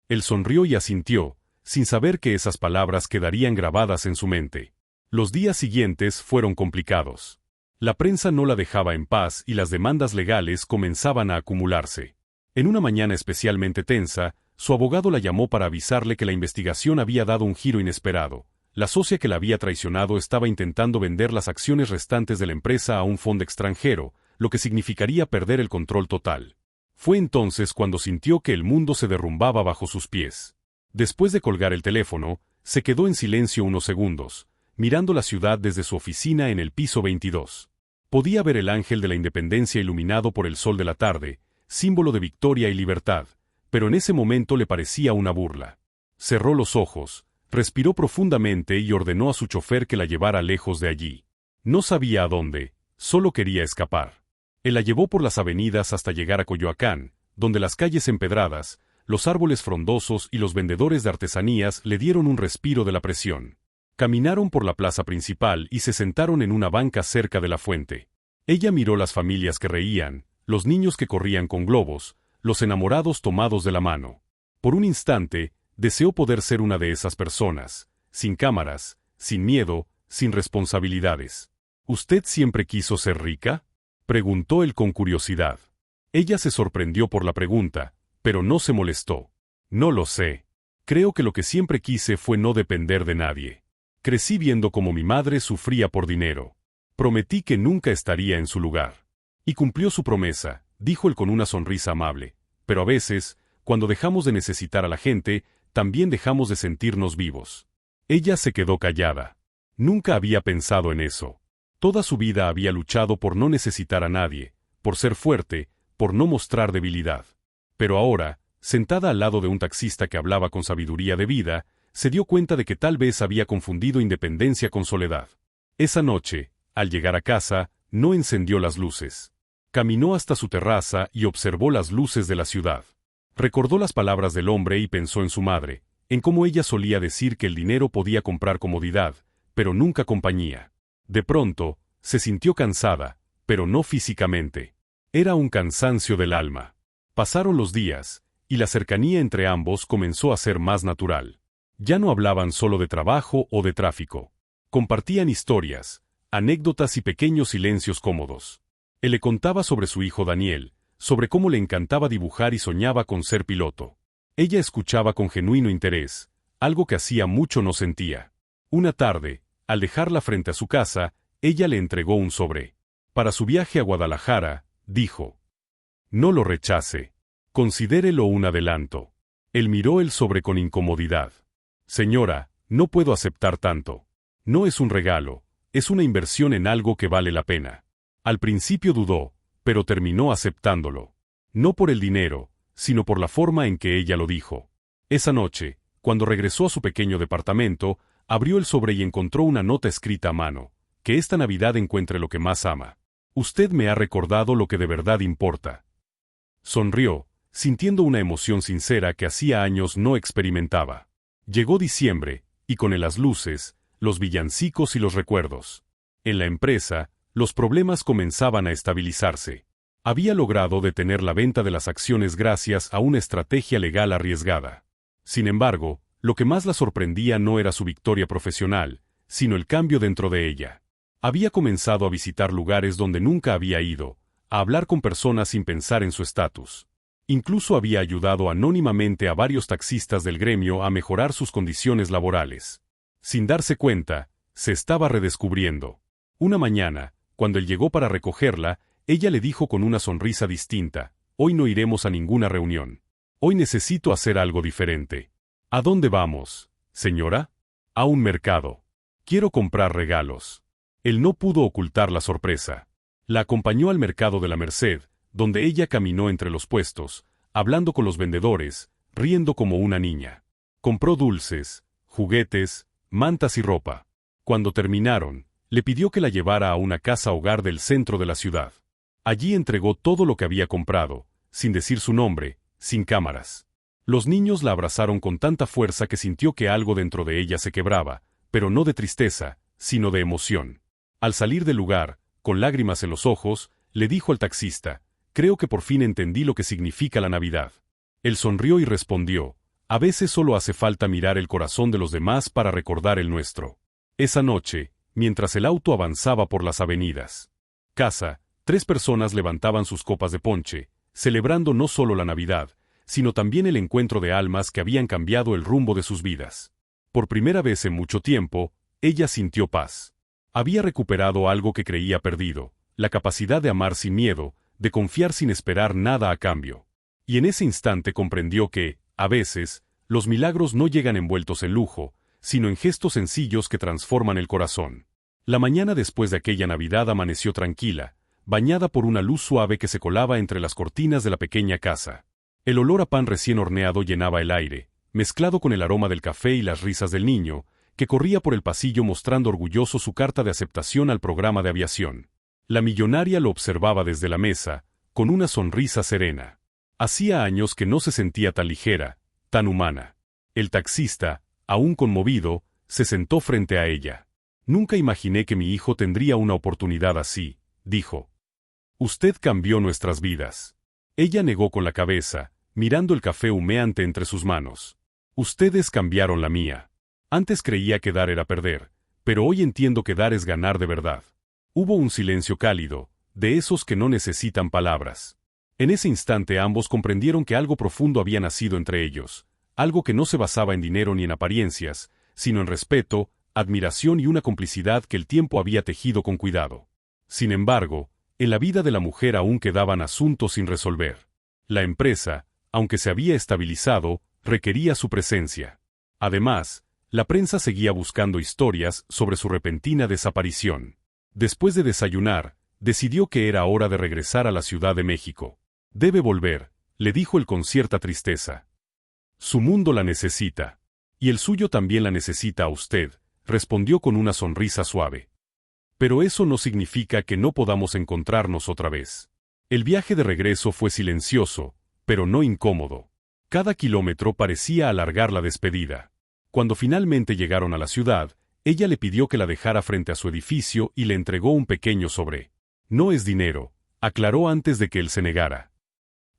Speaker 1: Él sonrió y asintió, sin saber que esas palabras quedarían grabadas en su mente. Los días siguientes fueron complicados. La prensa no la dejaba en paz y las demandas legales comenzaban a acumularse. En una mañana especialmente tensa, su abogado la llamó para avisarle que la investigación había dado un giro inesperado. La socia que la había traicionado estaba intentando vender las acciones restantes de la empresa a un fondo extranjero, lo que significaría perder el control total. Fue entonces cuando sintió que el mundo se derrumbaba bajo sus pies. Después de colgar el teléfono, se quedó en silencio unos segundos, mirando la ciudad desde su oficina en el piso 22. Podía ver el ángel de la independencia iluminado por el sol de la tarde, símbolo de victoria y libertad, pero en ese momento le parecía una burla. Cerró los ojos, respiró profundamente y ordenó a su chofer que la llevara lejos de allí. No sabía a dónde, solo quería escapar. Él la llevó por las avenidas hasta llegar a Coyoacán, donde las calles empedradas, los árboles frondosos y los vendedores de artesanías le dieron un respiro de la presión. Caminaron por la plaza principal y se sentaron en una banca cerca de la fuente. Ella miró las familias que reían, los niños que corrían con globos, los enamorados tomados de la mano. Por un instante, deseó poder ser una de esas personas, sin cámaras, sin miedo, sin responsabilidades. ¿Usted siempre quiso ser rica?, preguntó él con curiosidad. Ella se sorprendió por la pregunta, pero no se molestó. No lo sé. Creo que lo que siempre quise fue no depender de nadie. Crecí viendo cómo mi madre sufría por dinero. Prometí que nunca estaría en su lugar. Y cumplió su promesa, dijo él con una sonrisa amable. Pero a veces, cuando dejamos de necesitar a la gente, también dejamos de sentirnos vivos. Ella se quedó callada. Nunca había pensado en eso. Toda su vida había luchado por no necesitar a nadie, por ser fuerte, por no mostrar debilidad. Pero ahora, sentada al lado de un taxista que hablaba con sabiduría de vida, se dio cuenta de que tal vez había confundido independencia con soledad. Esa noche, al llegar a casa, no encendió las luces. Caminó hasta su terraza y observó las luces de la ciudad. Recordó las palabras del hombre y pensó en su madre, en cómo ella solía decir que el dinero podía comprar comodidad, pero nunca compañía. De pronto, se sintió cansada, pero no físicamente. Era un cansancio del alma. Pasaron los días, y la cercanía entre ambos comenzó a ser más natural. Ya no hablaban solo de trabajo o de tráfico. Compartían historias, anécdotas y pequeños silencios cómodos. Él le contaba sobre su hijo Daniel, sobre cómo le encantaba dibujar y soñaba con ser piloto. Ella escuchaba con genuino interés, algo que hacía mucho no sentía. Una tarde, al dejarla frente a su casa, ella le entregó un sobre. Para su viaje a Guadalajara, dijo. No lo rechace. Considérelo un adelanto. Él miró el sobre con incomodidad. Señora, no puedo aceptar tanto. No es un regalo, es una inversión en algo que vale la pena. Al principio dudó, pero terminó aceptándolo. No por el dinero, sino por la forma en que ella lo dijo. Esa noche, cuando regresó a su pequeño departamento, abrió el sobre y encontró una nota escrita a mano. Que esta Navidad encuentre lo que más ama. Usted me ha recordado lo que de verdad importa. Sonrió, sintiendo una emoción sincera que hacía años no experimentaba. Llegó diciembre, y con él las luces, los villancicos y los recuerdos. En la empresa, los problemas comenzaban a estabilizarse. Había logrado detener la venta de las acciones gracias a una estrategia legal arriesgada. Sin embargo, lo que más la sorprendía no era su victoria profesional, sino el cambio dentro de ella. Había comenzado a visitar lugares donde nunca había ido, a hablar con personas sin pensar en su estatus. Incluso había ayudado anónimamente a varios taxistas del gremio a mejorar sus condiciones laborales. Sin darse cuenta, se estaba redescubriendo. Una mañana, cuando él llegó para recogerla, ella le dijo con una sonrisa distinta, «Hoy no iremos a ninguna reunión. Hoy necesito hacer algo diferente». «¿A dónde vamos, señora?» «A un mercado. Quiero comprar regalos». Él no pudo ocultar la sorpresa. La acompañó al mercado de la Merced, donde ella caminó entre los puestos, hablando con los vendedores, riendo como una niña. Compró dulces, juguetes, mantas y ropa. Cuando terminaron, le pidió que la llevara a una casa hogar del centro de la ciudad. Allí entregó todo lo que había comprado, sin decir su nombre, sin cámaras. Los niños la abrazaron con tanta fuerza que sintió que algo dentro de ella se quebraba, pero no de tristeza, sino de emoción. Al salir del lugar, con lágrimas en los ojos, le dijo al taxista, «Creo que por fin entendí lo que significa la Navidad». Él sonrió y respondió, «A veces solo hace falta mirar el corazón de los demás para recordar el nuestro». Esa noche, mientras el auto avanzaba por las avenidas. Casa, 3 personas levantaban sus copas de ponche, celebrando no solo la Navidad, sino también el encuentro de almas que habían cambiado el rumbo de sus vidas. Por primera vez en mucho tiempo, ella sintió paz. Había recuperado algo que creía perdido, la capacidad de amar sin miedo, de confiar sin esperar nada a cambio. Y en ese instante comprendió que, a veces, los milagros no llegan envueltos en lujo, sino en gestos sencillos que transforman el corazón. La mañana después de aquella Navidad amaneció tranquila, bañada por una luz suave que se colaba entre las cortinas de la pequeña casa. El olor a pan recién horneado llenaba el aire, mezclado con el aroma del café y las risas del niño, que corría por el pasillo mostrando orgulloso su carta de aceptación al programa de aviación. La millonaria lo observaba desde la mesa, con una sonrisa serena. Hacía años que no se sentía tan ligera, tan humana. El taxista, aún conmovido, se sentó frente a ella. «Nunca imaginé que mi hijo tendría una oportunidad así», dijo. «Usted cambió nuestras vidas». Ella negó con la cabeza, mirando el café humeante entre sus manos. «Ustedes cambiaron la mía. Antes creía que dar era perder, pero hoy entiendo que dar es ganar de verdad». Hubo un silencio cálido, de esos que no necesitan palabras. En ese instante ambos comprendieron que algo profundo había nacido entre ellos, algo que no se basaba en dinero ni en apariencias, sino en respeto, admiración y una complicidad que el tiempo había tejido con cuidado. Sin embargo, en la vida de la mujer aún quedaban asuntos sin resolver. La empresa, aunque se había estabilizado, requería su presencia. Además, La prensa seguía buscando historias sobre su repentina desaparición. Después de desayunar, decidió que era hora de regresar a la Ciudad de México. Debe volver, le dijo él con cierta tristeza. Su mundo la necesita. Y el suyo también la necesita a usted, respondió con una sonrisa suave. Pero eso no significa que no podamos encontrarnos otra vez. El viaje de regreso fue silencioso, pero no incómodo. Cada kilómetro parecía alargar la despedida. Cuando finalmente llegaron a la ciudad, ella le pidió que la dejara frente a su edificio y le entregó un pequeño sobre. No es dinero, aclaró antes de que él se negara.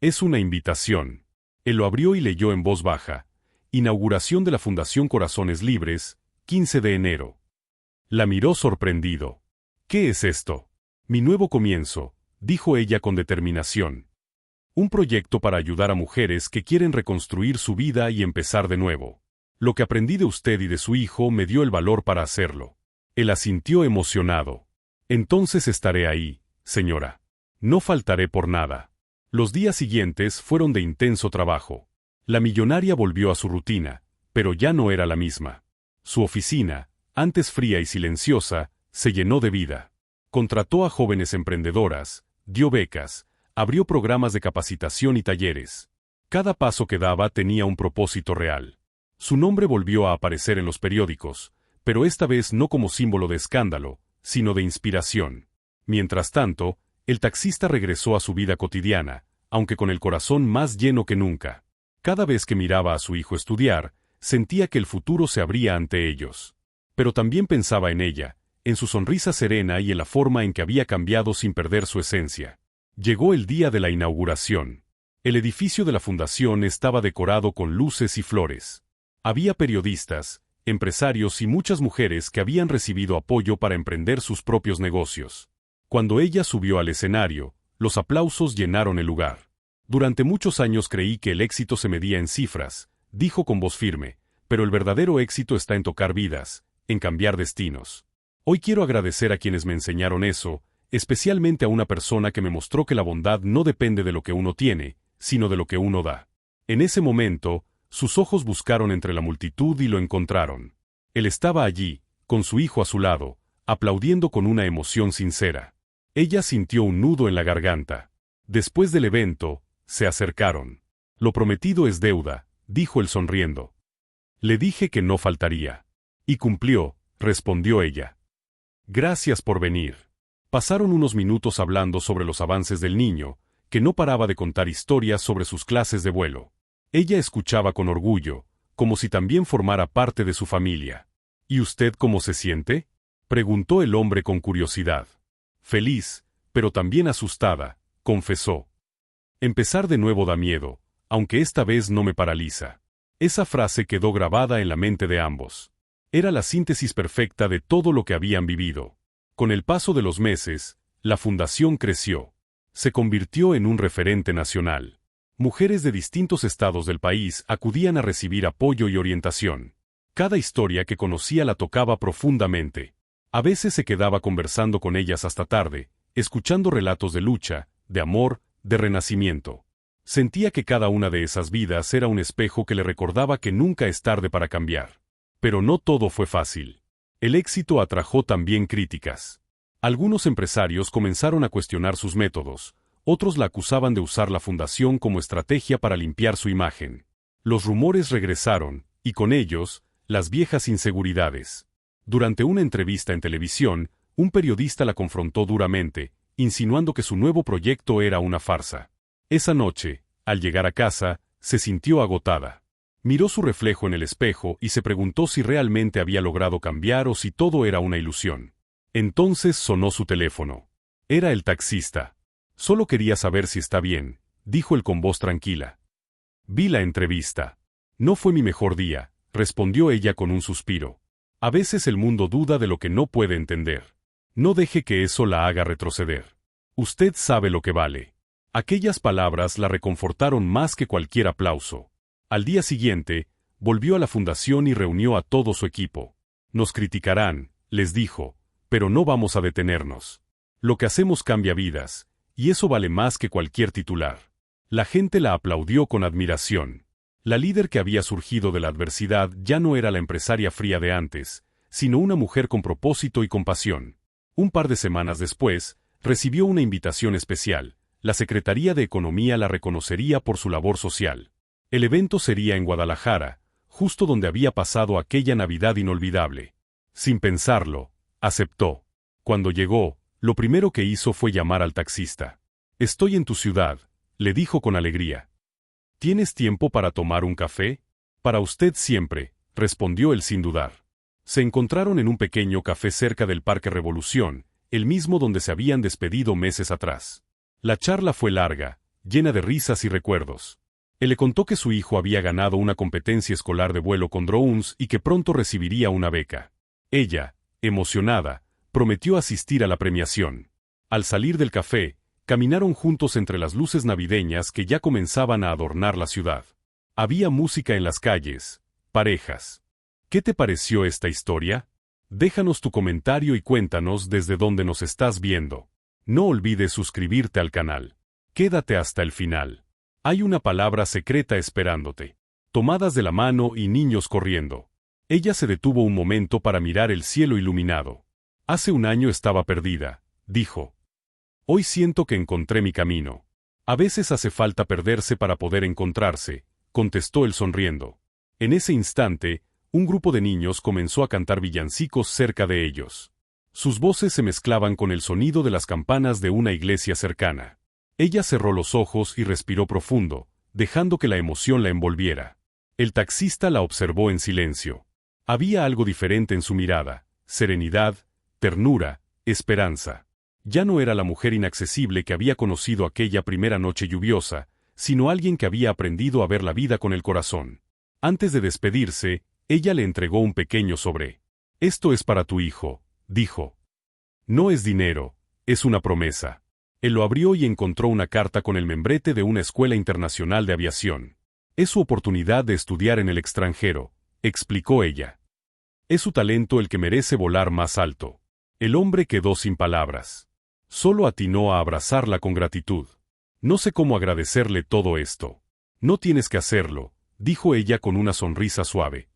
Speaker 1: Es una invitación. Él lo abrió y leyó en voz baja. Inauguración de la Fundación Corazones Libres, 15 de enero. La miró sorprendido. ¿Qué es esto? Mi nuevo comienzo, dijo ella con determinación. Un proyecto para ayudar a mujeres que quieren reconstruir su vida y empezar de nuevo. Lo que aprendí de usted y de su hijo me dio el valor para hacerlo. Él asintió emocionado. Entonces estaré ahí, señora. No faltaré por nada. Los días siguientes fueron de intenso trabajo. La millonaria volvió a su rutina, pero ya no era la misma. Su oficina, antes fría y silenciosa, se llenó de vida. Contrató a jóvenes emprendedoras, dio becas, abrió programas de capacitación y talleres. Cada paso que daba tenía un propósito real. Su nombre volvió a aparecer en los periódicos, pero esta vez no como símbolo de escándalo, sino de inspiración. Mientras tanto, el taxista regresó a su vida cotidiana, aunque con el corazón más lleno que nunca. Cada vez que miraba a su hijo estudiar, sentía que el futuro se abría ante ellos. Pero también pensaba en ella, en su sonrisa serena y en la forma en que había cambiado sin perder su esencia. Llegó el día de la inauguración. El edificio de la fundación estaba decorado con luces y flores. Había periodistas, empresarios y muchas mujeres que habían recibido apoyo para emprender sus propios negocios. Cuando ella subió al escenario, los aplausos llenaron el lugar. Durante muchos años creí que el éxito se medía en cifras, dijo con voz firme, pero el verdadero éxito está en tocar vidas, en cambiar destinos. Hoy quiero agradecer a quienes me enseñaron eso, especialmente a una persona que me mostró que la bondad no depende de lo que uno tiene, sino de lo que uno da. En ese momento, sus ojos buscaron entre la multitud y lo encontraron. Él estaba allí, con su hijo a su lado, aplaudiendo con una emoción sincera. Ella sintió un nudo en la garganta. Después del evento, se acercaron. Lo prometido es deuda, dijo él sonriendo. Le dije que no faltaría. Y cumplió, respondió ella. Gracias por venir. Pasaron unos minutos hablando sobre los avances del niño, que no paraba de contar historias sobre sus clases de vuelo. Ella escuchaba con orgullo, como si también formara parte de su familia. ¿Y usted cómo se siente?, preguntó el hombre con curiosidad. Feliz, pero también asustada, confesó. Empezar de nuevo da miedo, aunque esta vez no me paraliza. Esa frase quedó grabada en la mente de ambos. Era la síntesis perfecta de todo lo que habían vivido. Con el paso de los meses, la fundación creció. Se convirtió en un referente nacional. Mujeres de distintos estados del país acudían a recibir apoyo y orientación. Cada historia que conocía la tocaba profundamente. A veces se quedaba conversando con ellas hasta tarde, escuchando relatos de lucha, de amor, de renacimiento. Sentía que cada una de esas vidas era un espejo que le recordaba que nunca es tarde para cambiar. Pero no todo fue fácil. El éxito atrajo también críticas. Algunos empresarios comenzaron a cuestionar sus métodos, otros la acusaban de usar la fundación como estrategia para limpiar su imagen. Los rumores regresaron, y con ellos, las viejas inseguridades. Durante una entrevista en televisión, un periodista la confrontó duramente, insinuando que su nuevo proyecto era una farsa. Esa noche, al llegar a casa, se sintió agotada. Miró su reflejo en el espejo y se preguntó si realmente había logrado cambiar o si todo era una ilusión. Entonces sonó su teléfono. Era el taxista. Solo quería saber si está bien, dijo él con voz tranquila. Vi la entrevista. No fue mi mejor día, respondió ella con un suspiro. A veces el mundo duda de lo que no puede entender. No deje que eso la haga retroceder. Usted sabe lo que vale. Aquellas palabras la reconfortaron más que cualquier aplauso. Al día siguiente, volvió a la fundación y reunió a todo su equipo. Nos criticarán, les dijo, pero no vamos a detenernos. Lo que hacemos cambia vidas, y eso vale más que cualquier titular. La gente la aplaudió con admiración. La líder que había surgido de la adversidad ya no era la empresaria fría de antes, sino una mujer con propósito y compasión. Un par de semanas después, recibió una invitación especial. La Secretaría de Economía la reconocería por su labor social. El evento sería en Guadalajara, justo donde había pasado aquella Navidad inolvidable. Sin pensarlo, aceptó. Cuando llegó, lo primero que hizo fue llamar al taxista. «Estoy en tu ciudad», le dijo con alegría. «¿Tienes tiempo para tomar un café?» «Para usted siempre», respondió él sin dudar. Se encontraron en un pequeño café cerca del Parque Revolución, el mismo donde se habían despedido meses atrás. La charla fue larga, llena de risas y recuerdos. Él le contó que su hijo había ganado una competencia escolar de vuelo con drones y que pronto recibiría una beca. Ella, emocionada, prometió asistir a la premiación. Al salir del café, caminaron juntos entre las luces navideñas que ya comenzaban a adornar la ciudad. Había música en las calles, parejas. ¿Qué te pareció esta historia? Déjanos tu comentario y cuéntanos desde dónde nos estás viendo. No olvides suscribirte al canal. Quédate hasta el final. Hay una palabra secreta esperándote. Tomadas de la mano y niños corriendo. Ella se detuvo un momento para mirar el cielo iluminado. Hace un año estaba perdida, dijo. Hoy siento que encontré mi camino. A veces hace falta perderse para poder encontrarse, contestó él sonriendo. En ese instante, un grupo de niños comenzó a cantar villancicos cerca de ellos. Sus voces se mezclaban con el sonido de las campanas de una iglesia cercana. Ella cerró los ojos y respiró profundo, dejando que la emoción la envolviera. El taxista la observó en silencio. Había algo diferente en su mirada, serenidad, ternura, esperanza. Ya no era la mujer inaccesible que había conocido aquella primera noche lluviosa, sino alguien que había aprendido a ver la vida con el corazón. Antes de despedirse, ella le entregó un pequeño sobre. «Esto es para tu hijo», dijo. «No es dinero, es una promesa». Él lo abrió y encontró una carta con el membrete de una escuela internacional de aviación. «Es su oportunidad de estudiar en el extranjero», explicó ella. «Es su talento el que merece volar más alto». El hombre quedó sin palabras. Solo atinó a abrazarla con gratitud. «No sé cómo agradecerle todo esto». «No tienes que hacerlo», dijo ella con una sonrisa suave.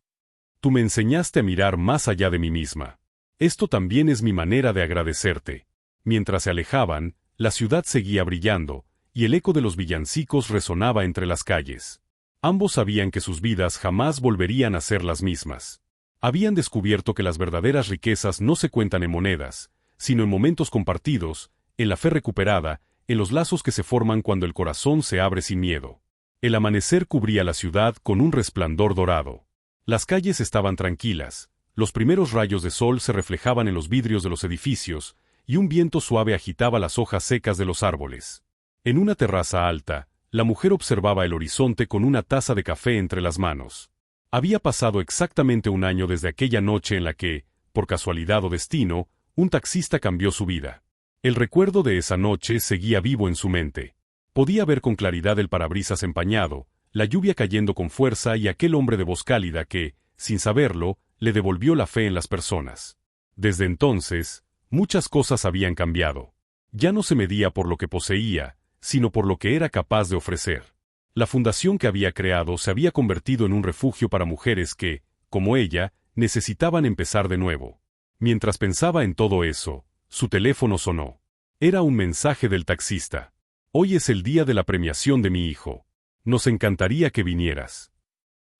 Speaker 1: «Tú me enseñaste a mirar más allá de mí misma. Esto también es mi manera de agradecerte». Mientras se alejaban, la ciudad seguía brillando, y el eco de los villancicos resonaba entre las calles. Ambos sabían que sus vidas jamás volverían a ser las mismas. Habían descubierto que las verdaderas riquezas no se cuentan en monedas, sino en momentos compartidos, en la fe recuperada, en los lazos que se forman cuando el corazón se abre sin miedo. El amanecer cubría la ciudad con un resplandor dorado. Las calles estaban tranquilas, los primeros rayos de sol se reflejaban en los vidrios de los edificios, y un viento suave agitaba las hojas secas de los árboles. En una terraza alta, la mujer observaba el horizonte con una taza de café entre las manos. Había pasado exactamente un año desde aquella noche en la que, por casualidad o destino, un taxista cambió su vida. El recuerdo de esa noche seguía vivo en su mente. Podía ver con claridad el parabrisas empañado, la lluvia cayendo con fuerza y aquel hombre de voz cálida que, sin saberlo, le devolvió la fe en las personas. Desde entonces, muchas cosas habían cambiado. Ya no se medía por lo que poseía, sino por lo que era capaz de ofrecer. La fundación que había creado se había convertido en un refugio para mujeres que, como ella, necesitaban empezar de nuevo. Mientras pensaba en todo eso, su teléfono sonó. Era un mensaje del taxista. «Hoy es el día de la premiación de mi hijo. Nos encantaría que vinieras».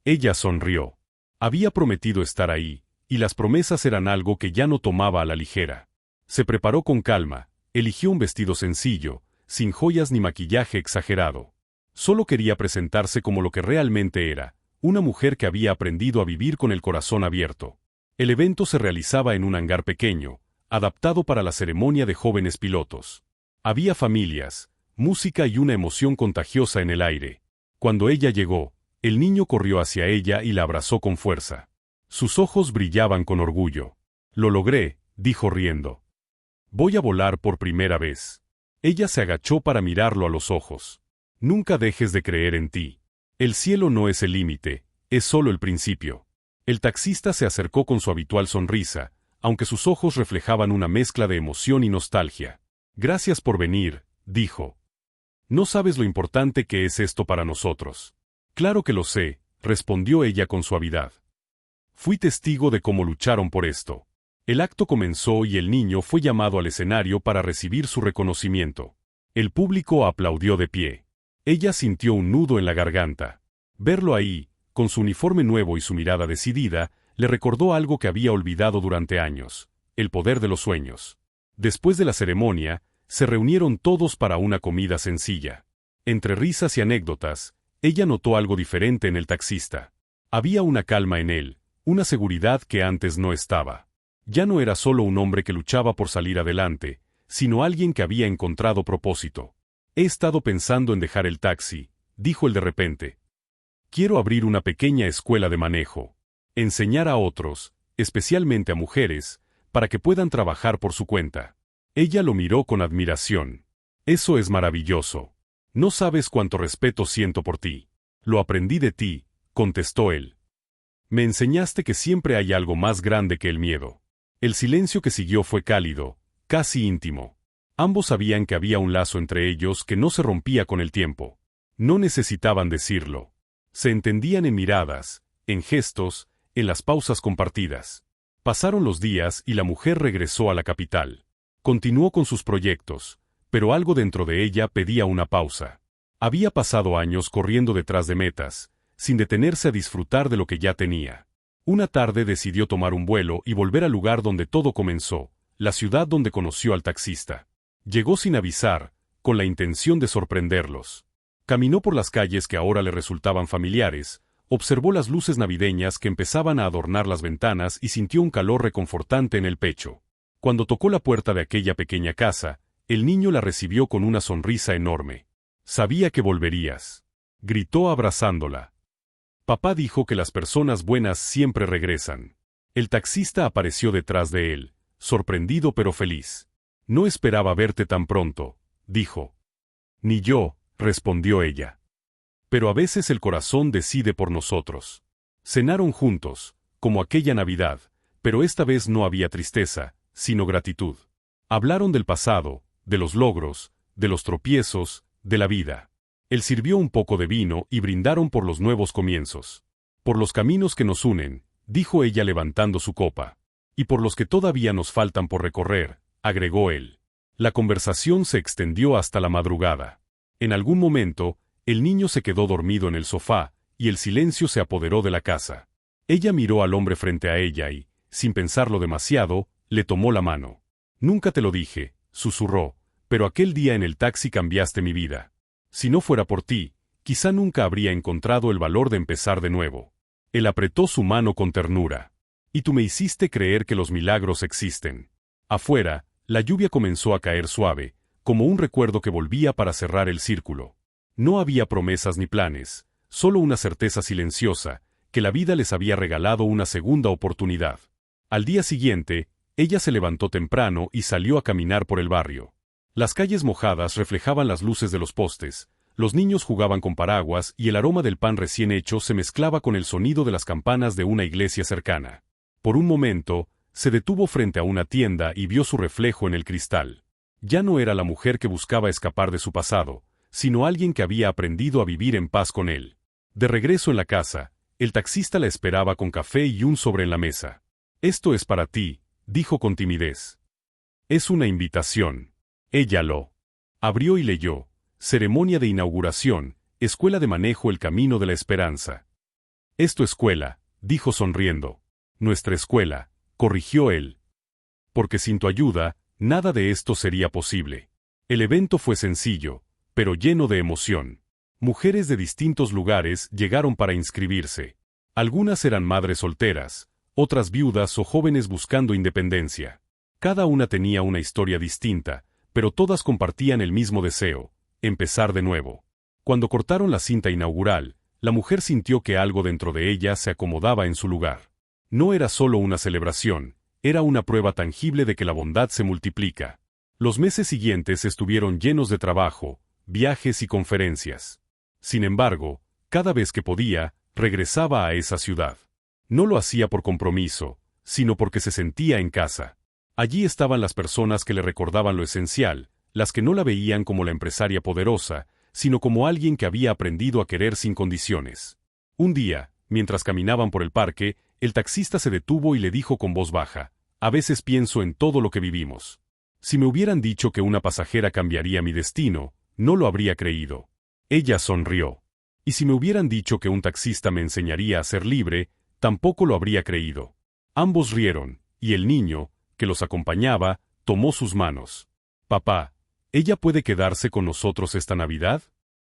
Speaker 1: Ella sonrió. Había prometido estar ahí, y las promesas eran algo que ya no tomaba a la ligera. Se preparó con calma, eligió un vestido sencillo, sin joyas ni maquillaje exagerado. Solo quería presentarse como lo que realmente era, una mujer que había aprendido a vivir con el corazón abierto. El evento se realizaba en un hangar pequeño, adaptado para la ceremonia de jóvenes pilotos. Había familias, música y una emoción contagiosa en el aire. Cuando ella llegó, el niño corrió hacia ella y la abrazó con fuerza. Sus ojos brillaban con orgullo. «Lo logré», dijo riendo. «Voy a volar por primera vez». Ella se agachó para mirarlo a los ojos. «Nunca dejes de creer en ti. El cielo no es el límite, es solo el principio». El taxista se acercó con su habitual sonrisa, aunque sus ojos reflejaban una mezcla de emoción y nostalgia. «Gracias por venir», dijo. «No sabes lo importante que es esto para nosotros». Claro que lo sé, respondió ella con suavidad. Fui testigo de cómo lucharon por esto. El acto comenzó y el niño fue llamado al escenario para recibir su reconocimiento. El público aplaudió de pie. Ella sintió un nudo en la garganta. Verlo ahí, con su uniforme nuevo y su mirada decidida, le recordó algo que había olvidado durante años: el poder de los sueños. Después de la ceremonia, se reunieron todos para una comida sencilla. Entre risas y anécdotas, ella notó algo diferente en el taxista. Había una calma en él, una seguridad que antes no estaba. Ya no era solo un hombre que luchaba por salir adelante, sino alguien que había encontrado propósito. He estado pensando en dejar el taxi, dijo él de repente. Quiero abrir una pequeña escuela de manejo. Enseñar a otros, especialmente a mujeres, para que puedan trabajar por su cuenta. Ella lo miró con admiración. Eso es maravilloso. No sabes cuánto respeto siento por ti. Lo aprendí de ti, contestó él. Me enseñaste que siempre hay algo más grande que el miedo. El silencio que siguió fue cálido, casi íntimo. Ambos sabían que había un lazo entre ellos que no se rompía con el tiempo. No necesitaban decirlo. Se entendían en miradas, en gestos, en las pausas compartidas. Pasaron los días y la mujer regresó a la capital. Continuó con sus proyectos, pero algo dentro de ella pedía una pausa. Había pasado años corriendo detrás de metas, sin detenerse a disfrutar de lo que ya tenía. Una tarde decidió tomar un vuelo y volver al lugar donde todo comenzó, la ciudad donde conoció al taxista. Llegó sin avisar, con la intención de sorprenderlos. Caminó por las calles que ahora le resultaban familiares, observó las luces navideñas que empezaban a adornar las ventanas y sintió un calor reconfortante en el pecho. Cuando tocó la puerta de aquella pequeña casa, el niño la recibió con una sonrisa enorme. Sabía que volverías. Gritó abrazándola. Papá dijo que las personas buenas siempre regresan. El taxista apareció detrás de él, sorprendido pero feliz. No esperaba verte tan pronto, dijo. Ni yo, respondió ella. Pero a veces el corazón decide por nosotros. Cenaron juntos, como aquella Navidad, pero esta vez no había tristeza, sino gratitud. Hablaron del pasado, de los logros, de los tropiezos, de la vida. Él sirvió un poco de vino y brindaron por los nuevos comienzos. Por los caminos que nos unen, dijo ella levantando su copa. Y por los que todavía nos faltan por recorrer, agregó él. La conversación se extendió hasta la madrugada. En algún momento, el niño se quedó dormido en el sofá, y el silencio se apoderó de la casa. Ella miró al hombre frente a ella y, sin pensarlo demasiado, le tomó la mano. Nunca te lo dije, susurró, pero aquel día en el taxi cambiaste mi vida. Si no fuera por ti, quizá nunca habría encontrado el valor de empezar de nuevo. Él apretó su mano con ternura. Y tú me hiciste creer que los milagros existen. Afuera, la lluvia comenzó a caer suave, como un recuerdo que volvía para cerrar el círculo. No había promesas ni planes, solo una certeza silenciosa, que la vida les había regalado una segunda oportunidad. Al día siguiente, ella se levantó temprano y salió a caminar por el barrio. Las calles mojadas reflejaban las luces de los postes, los niños jugaban con paraguas y el aroma del pan recién hecho se mezclaba con el sonido de las campanas de una iglesia cercana. Por un momento, se detuvo frente a una tienda y vio su reflejo en el cristal. Ya no era la mujer que buscaba escapar de su pasado, sino alguien que había aprendido a vivir en paz con él. De regreso en la casa, el taxista la esperaba con café y un sobre en la mesa. Esto es para ti, dijo con timidez. Es una invitación. Ella lo abrió y leyó. Ceremonia de inauguración, Escuela de Manejo El Camino de la Esperanza. Es tu escuela, dijo sonriendo. Nuestra escuela, corrigió él. Porque sin tu ayuda, nada de esto sería posible. El evento fue sencillo, pero lleno de emoción. Mujeres de distintos lugares llegaron para inscribirse. Algunas eran madres solteras, otras viudas o jóvenes buscando independencia. Cada una tenía una historia distinta, pero todas compartían el mismo deseo: empezar de nuevo. Cuando cortaron la cinta inaugural, la mujer sintió que algo dentro de ella se acomodaba en su lugar. No era solo una celebración, era una prueba tangible de que la bondad se multiplica. Los meses siguientes estuvieron llenos de trabajo, viajes y conferencias. Sin embargo, cada vez que podía, regresaba a esa ciudad. No lo hacía por compromiso, sino porque se sentía en casa. Allí estaban las personas que le recordaban lo esencial, las que no la veían como la empresaria poderosa, sino como alguien que había aprendido a querer sin condiciones. Un día, mientras caminaban por el parque, el taxista se detuvo y le dijo con voz baja: «A veces pienso en todo lo que vivimos. Si me hubieran dicho que una pasajera cambiaría mi destino, no lo habría creído». Ella sonrió. «Y si me hubieran dicho que un taxista me enseñaría a ser libre, tampoco lo habría creído». Ambos rieron, y el niño, que los acompañaba, tomó sus manos. «Papá, ¿ella puede quedarse con nosotros esta Navidad?»,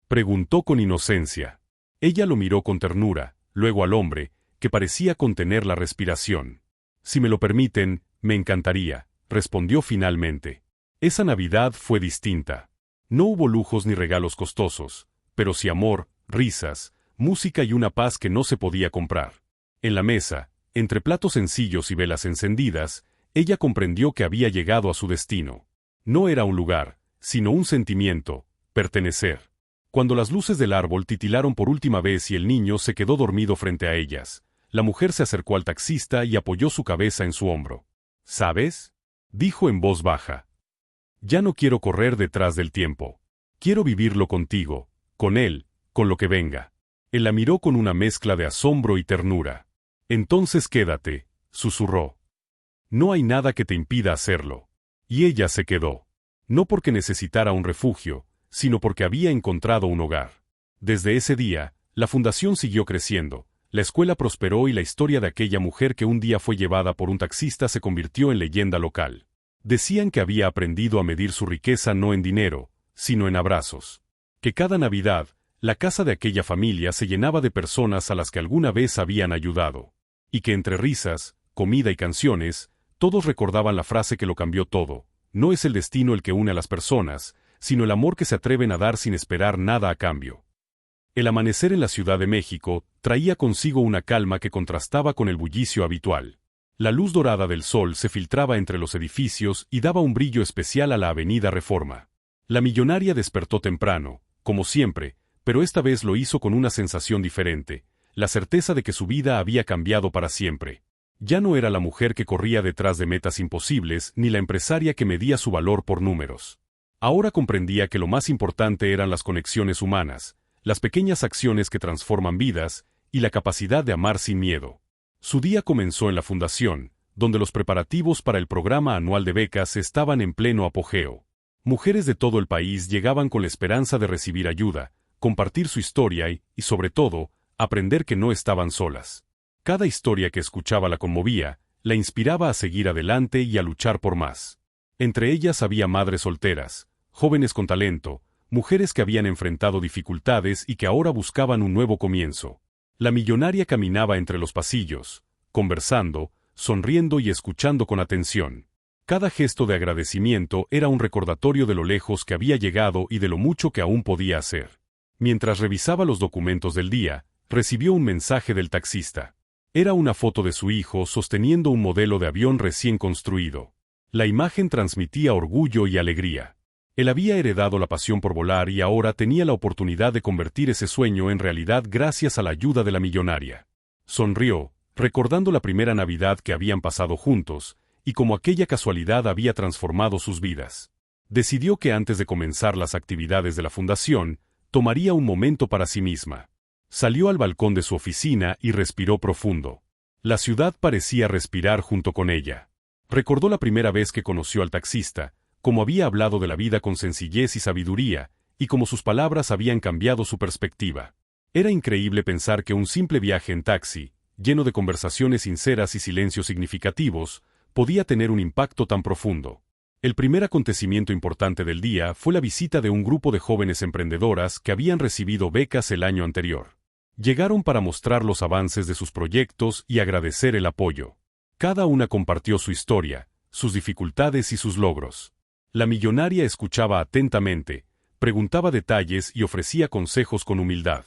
Speaker 1: preguntó con inocencia. Ella lo miró con ternura, luego al hombre, que parecía contener la respiración. «Si me lo permiten, me encantaría», respondió finalmente. Esa Navidad fue distinta. No hubo lujos ni regalos costosos, pero sí amor, risas, música y una paz que no se podía comprar. En la mesa, entre platos sencillos y velas encendidas, ella comprendió que había llegado a su destino. No era un lugar, sino un sentimiento: pertenecer. Cuando las luces del árbol titilaron por última vez y el niño se quedó dormido frente a ellas, la mujer se acercó al taxista y apoyó su cabeza en su hombro. «¿Sabes?», dijo en voz baja. «Ya no quiero correr detrás del tiempo. Quiero vivirlo contigo, con él, con lo que venga». Él la miró con una mezcla de asombro y ternura. «Entonces quédate», susurró. «No hay nada que te impida hacerlo». Y ella se quedó. No porque necesitara un refugio, sino porque había encontrado un hogar. Desde ese día, la fundación siguió creciendo, la escuela prosperó y la historia de aquella mujer que un día fue llevada por un taxista se convirtió en leyenda local. Decían que había aprendido a medir su riqueza no en dinero, sino en abrazos. Que cada Navidad, la casa de aquella familia se llenaba de personas a las que alguna vez habían ayudado. Y que entre risas, comida y canciones, todos recordaban la frase que lo cambió todo: no es el destino el que une a las personas, sino el amor que se atreven a dar sin esperar nada a cambio. El amanecer en la Ciudad de México traía consigo una calma que contrastaba con el bullicio habitual. La luz dorada del sol se filtraba entre los edificios y daba un brillo especial a la avenida Reforma. La millonaria despertó temprano, como siempre, pero esta vez lo hizo con una sensación diferente, la certeza de que su vida había cambiado para siempre. Ya no era la mujer que corría detrás de metas imposibles ni la empresaria que medía su valor por números. Ahora comprendía que lo más importante eran las conexiones humanas, las pequeñas acciones que transforman vidas, y la capacidad de amar sin miedo. Su día comenzó en la fundación, donde los preparativos para el programa anual de becas estaban en pleno apogeo. Mujeres de todo el país llegaban con la esperanza de recibir ayuda, compartir su historia y, sobre todo, aprender que no estaban solas. Cada historia que escuchaba la conmovía, la inspiraba a seguir adelante y a luchar por más. Entre ellas había madres solteras, jóvenes con talento, mujeres que habían enfrentado dificultades y que ahora buscaban un nuevo comienzo. La millonaria caminaba entre los pasillos, conversando, sonriendo y escuchando con atención. Cada gesto de agradecimiento era un recordatorio de lo lejos que había llegado y de lo mucho que aún podía hacer. Mientras revisaba los documentos del día, recibió un mensaje del taxista. Era una foto de su hijo sosteniendo un modelo de avión recién construido. La imagen transmitía orgullo y alegría. Él había heredado la pasión por volar y ahora tenía la oportunidad de convertir ese sueño en realidad gracias a la ayuda de la millonaria. Sonrió, recordando la primera Navidad que habían pasado juntos, y cómo aquella casualidad había transformado sus vidas. Decidió que antes de comenzar las actividades de la fundación, tomaría un momento para sí misma. Salió al balcón de su oficina y respiró profundo. La ciudad parecía respirar junto con ella. Recordó la primera vez que conoció al taxista, cómo había hablado de la vida con sencillez y sabiduría, y cómo sus palabras habían cambiado su perspectiva. Era increíble pensar que un simple viaje en taxi, lleno de conversaciones sinceras y silencios significativos, podía tener un impacto tan profundo. El primer acontecimiento importante del día fue la visita de un grupo de jóvenes emprendedoras que habían recibido becas el año anterior. Llegaron para mostrar los avances de sus proyectos y agradecer el apoyo. Cada una compartió su historia, sus dificultades y sus logros. La millonaria escuchaba atentamente, preguntaba detalles y ofrecía consejos con humildad.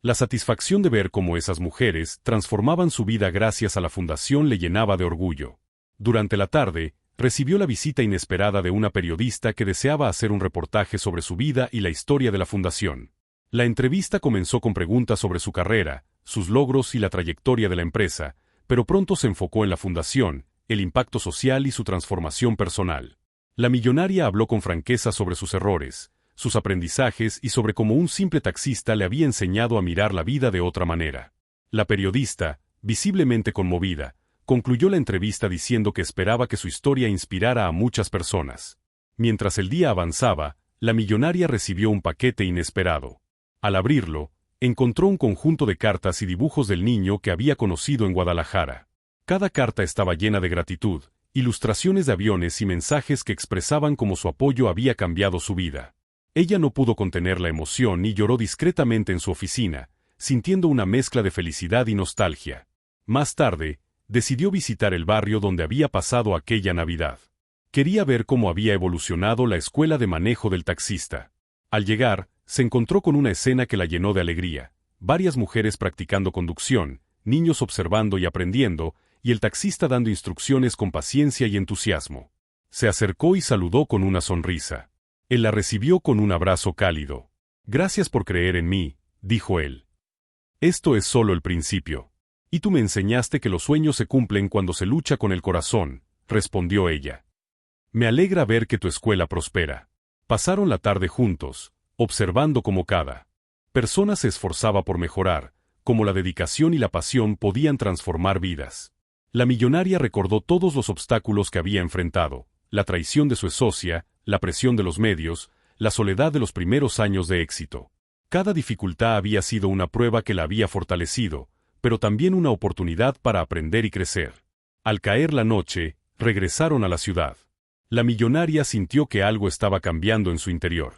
Speaker 1: La satisfacción de ver cómo esas mujeres transformaban su vida gracias a la fundación le llenaba de orgullo. Durante la tarde, recibió la visita inesperada de una periodista que deseaba hacer un reportaje sobre su vida y la historia de la fundación. La entrevista comenzó con preguntas sobre su carrera, sus logros y la trayectoria de la empresa, pero pronto se enfocó en la fundación, el impacto social y su transformación personal. La millonaria habló con franqueza sobre sus errores, sus aprendizajes y sobre cómo un simple taxista le había enseñado a mirar la vida de otra manera. La periodista, visiblemente conmovida, concluyó la entrevista diciendo que esperaba que su historia inspirara a muchas personas. Mientras el día avanzaba, la millonaria recibió un paquete inesperado. Al abrirlo, encontró un conjunto de cartas y dibujos del niño que había conocido en Guadalajara. Cada carta estaba llena de gratitud, ilustraciones de aviones y mensajes que expresaban cómo su apoyo había cambiado su vida. Ella no pudo contener la emoción y lloró discretamente en su oficina, sintiendo una mezcla de felicidad y nostalgia. Más tarde, decidió visitar el barrio donde había pasado aquella Navidad. Quería ver cómo había evolucionado la escuela de manejo del taxista. Al llegar, se encontró con una escena que la llenó de alegría: varias mujeres practicando conducción, niños observando y aprendiendo, y el taxista dando instrucciones con paciencia y entusiasmo. Se acercó y saludó con una sonrisa. Él la recibió con un abrazo cálido. «Gracias por creer en mí», dijo él. «Esto es solo el principio. Y tú me enseñaste que los sueños se cumplen cuando se lucha con el corazón», respondió ella. «Me alegra ver que tu escuela prospera». Pasaron la tarde juntos, observando cómo cada persona se esforzaba por mejorar, cómo la dedicación y la pasión podían transformar vidas. La millonaria recordó todos los obstáculos que había enfrentado: la traición de su socia, la presión de los medios, la soledad de los primeros años de éxito. Cada dificultad había sido una prueba que la había fortalecido, pero también una oportunidad para aprender y crecer. Al caer la noche, regresaron a la ciudad. La millonaria sintió que algo estaba cambiando en su interior.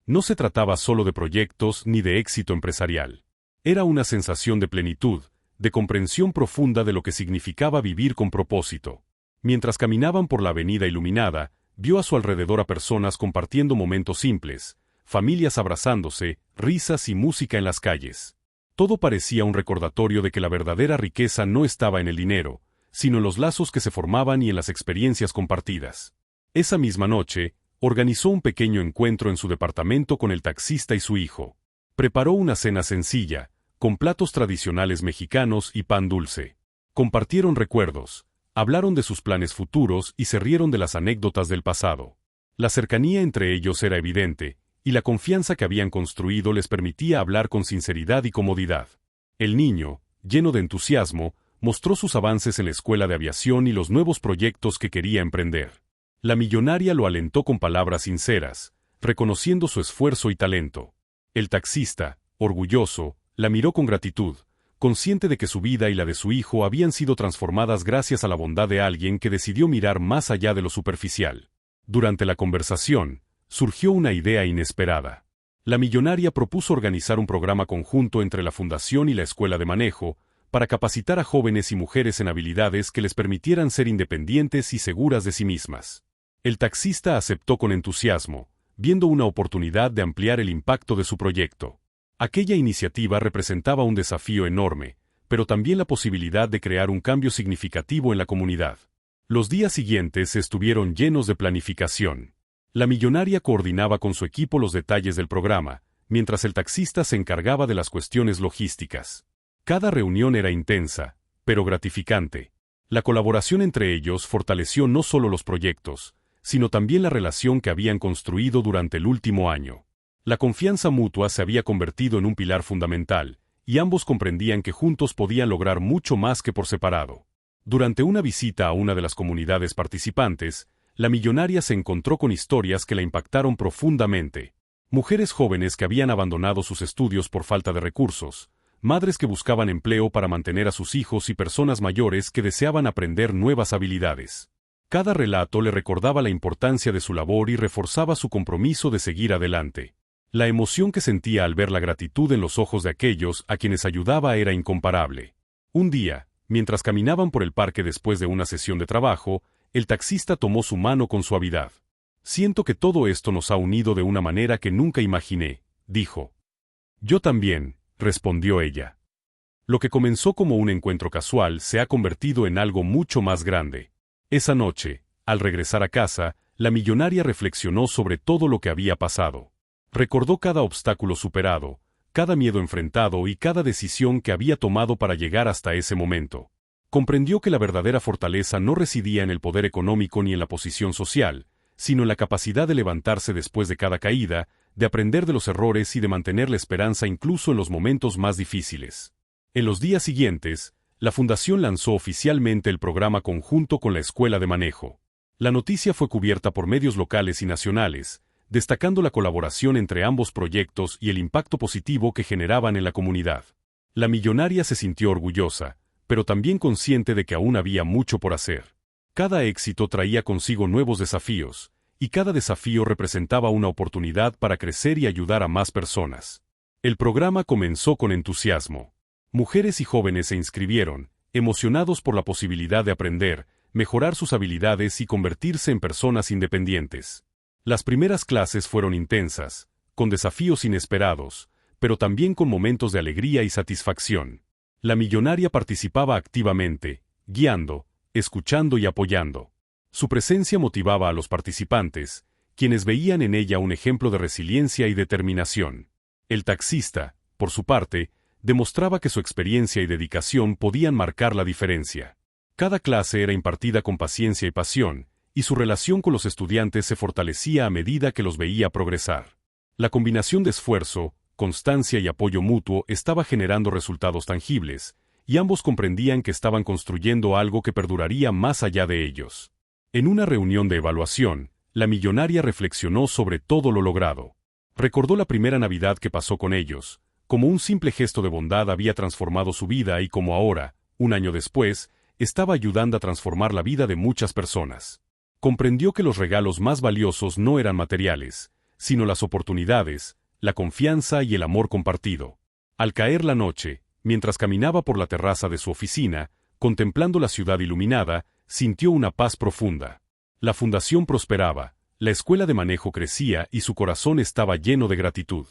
Speaker 1: No se trataba solo de proyectos ni de éxito empresarial. Era una sensación de plenitud, de comprensión profunda de lo que significaba vivir con propósito. Mientras caminaban por la avenida iluminada, vio a su alrededor a personas compartiendo momentos simples, familias abrazándose, risas y música en las calles. Todo parecía un recordatorio de que la verdadera riqueza no estaba en el dinero, sino en los lazos que se formaban y en las experiencias compartidas. Esa misma noche, organizó un pequeño encuentro en su departamento con el taxista y su hijo. Preparó una cena sencilla, con platos tradicionales mexicanos y pan dulce. Compartieron recuerdos, hablaron de sus planes futuros y se rieron de las anécdotas del pasado. La cercanía entre ellos era evidente, y la confianza que habían construido les permitía hablar con sinceridad y comodidad. El niño, lleno de entusiasmo, mostró sus avances en la escuela de aviación y los nuevos proyectos que quería emprender. La millonaria lo alentó con palabras sinceras, reconociendo su esfuerzo y talento. El taxista, orgulloso, la miró con gratitud, consciente de que su vida y la de su hijo habían sido transformadas gracias a la bondad de alguien que decidió mirar más allá de lo superficial. Durante la conversación, surgió una idea inesperada. La millonaria propuso organizar un programa conjunto entre la fundación y la escuela de manejo, para capacitar a jóvenes y mujeres en habilidades que les permitieran ser independientes y seguras de sí mismas. El taxista aceptó con entusiasmo, viendo una oportunidad de ampliar el impacto de su proyecto. Aquella iniciativa representaba un desafío enorme, pero también la posibilidad de crear un cambio significativo en la comunidad. Los días siguientes estuvieron llenos de planificación. La millonaria coordinaba con su equipo los detalles del programa, mientras el taxista se encargaba de las cuestiones logísticas. Cada reunión era intensa, pero gratificante. La colaboración entre ellos fortaleció no solo los proyectos, sino también la relación que habían construido durante el último año. La confianza mutua se había convertido en un pilar fundamental, y ambos comprendían que juntos podían lograr mucho más que por separado. Durante una visita a una de las comunidades participantes, la millonaria se encontró con historias que la impactaron profundamente. Mujeres jóvenes que habían abandonado sus estudios por falta de recursos, madres que buscaban empleo para mantener a sus hijos y personas mayores que deseaban aprender nuevas habilidades. Cada relato le recordaba la importancia de su labor y reforzaba su compromiso de seguir adelante. La emoción que sentía al ver la gratitud en los ojos de aquellos a quienes ayudaba era incomparable. Un día, mientras caminaban por el parque después de una sesión de trabajo, el taxista tomó su mano con suavidad. «Siento que todo esto nos ha unido de una manera que nunca imaginé», dijo. «Yo también», respondió ella. Lo que comenzó como un encuentro casual se ha convertido en algo mucho más grande. Esa noche, al regresar a casa, la millonaria reflexionó sobre todo lo que había pasado. Recordó cada obstáculo superado, cada miedo enfrentado y cada decisión que había tomado para llegar hasta ese momento. Comprendió que la verdadera fortaleza no residía en el poder económico ni en la posición social, sino en la capacidad de levantarse después de cada caída, de aprender de los errores y de mantener la esperanza incluso en los momentos más difíciles. En los días siguientes, la Fundación lanzó oficialmente el programa conjunto con la Escuela de Manejo. La noticia fue cubierta por medios locales y nacionales, destacando la colaboración entre ambos proyectos y el impacto positivo que generaban en la comunidad. La millonaria se sintió orgullosa, pero también consciente de que aún había mucho por hacer. Cada éxito traía consigo nuevos desafíos, y cada desafío representaba una oportunidad para crecer y ayudar a más personas. El programa comenzó con entusiasmo. Mujeres y jóvenes se inscribieron, emocionados por la posibilidad de aprender, mejorar sus habilidades y convertirse en personas independientes. Las primeras clases fueron intensas, con desafíos inesperados, pero también con momentos de alegría y satisfacción. La millonaria participaba activamente, guiando, escuchando y apoyando. Su presencia motivaba a los participantes, quienes veían en ella un ejemplo de resiliencia y determinación. El taxista, por su parte, demostraba que su experiencia y dedicación podían marcar la diferencia. Cada clase era impartida con paciencia y pasión, y su relación con los estudiantes se fortalecía a medida que los veía progresar. La combinación de esfuerzo, constancia y apoyo mutuo estaba generando resultados tangibles, y ambos comprendían que estaban construyendo algo que perduraría más allá de ellos. En una reunión de evaluación, la millonaria reflexionó sobre todo lo logrado. Recordó la primera Navidad que pasó con ellos, como un simple gesto de bondad había transformado su vida y como ahora, un año después, estaba ayudando a transformar la vida de muchas personas. Comprendió que los regalos más valiosos no eran materiales, sino las oportunidades, la confianza y el amor compartido. Al caer la noche, mientras caminaba por la terraza de su oficina, contemplando la ciudad iluminada, sintió una paz profunda. La fundación prosperaba, la escuela de manejo crecía y su corazón estaba lleno de gratitud.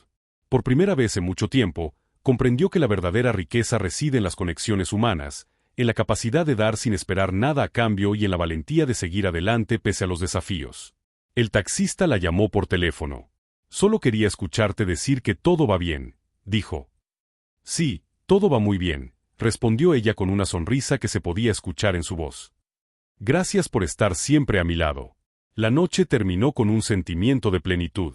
Speaker 1: Por primera vez en mucho tiempo, comprendió que la verdadera riqueza reside en las conexiones humanas, en la capacidad de dar sin esperar nada a cambio y en la valentía de seguir adelante pese a los desafíos. El taxista la llamó por teléfono. «Solo quería escucharte decir que todo va bien», dijo. «Sí, todo va muy bien», respondió ella con una sonrisa que se podía escuchar en su voz. «Gracias por estar siempre a mi lado». La noche terminó con un sentimiento de plenitud.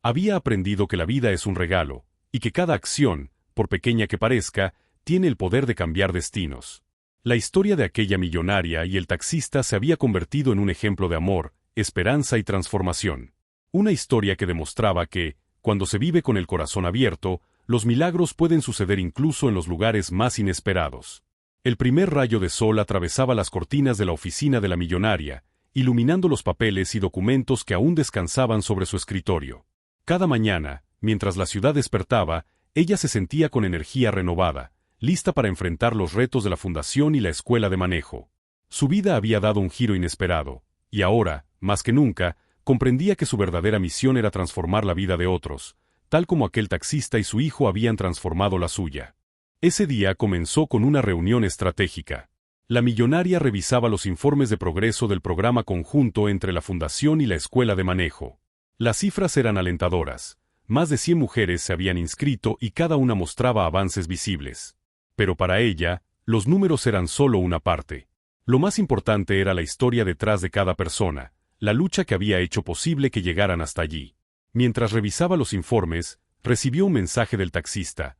Speaker 1: Había aprendido que la vida es un regalo, y que cada acción, por pequeña que parezca, tiene el poder de cambiar destinos. La historia de aquella millonaria y el taxista se había convertido en un ejemplo de amor, esperanza y transformación. Una historia que demostraba que, cuando se vive con el corazón abierto, los milagros pueden suceder incluso en los lugares más inesperados. El primer rayo de sol atravesaba las cortinas de la oficina de la millonaria, iluminando los papeles y documentos que aún descansaban sobre su escritorio. Cada mañana, mientras la ciudad despertaba, ella se sentía con energía renovada, lista para enfrentar los retos de la fundación y la escuela de manejo. Su vida había dado un giro inesperado, y ahora, más que nunca, comprendía que su verdadera misión era transformar la vida de otros, tal como aquel taxista y su hijo habían transformado la suya. Ese día comenzó con una reunión estratégica. La millonaria revisaba los informes de progreso del programa conjunto entre la fundación y la escuela de manejo. Las cifras eran alentadoras. Más de 100 mujeres se habían inscrito y cada una mostraba avances visibles. Pero para ella, los números eran solo una parte. Lo más importante era la historia detrás de cada persona, la lucha que había hecho posible que llegaran hasta allí. Mientras revisaba los informes, recibió un mensaje del taxista.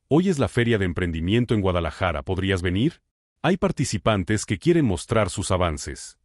Speaker 1: «Hoy es la feria de emprendimiento en Guadalajara, ¿podrías venir? Hay participantes que quieren mostrar sus avances».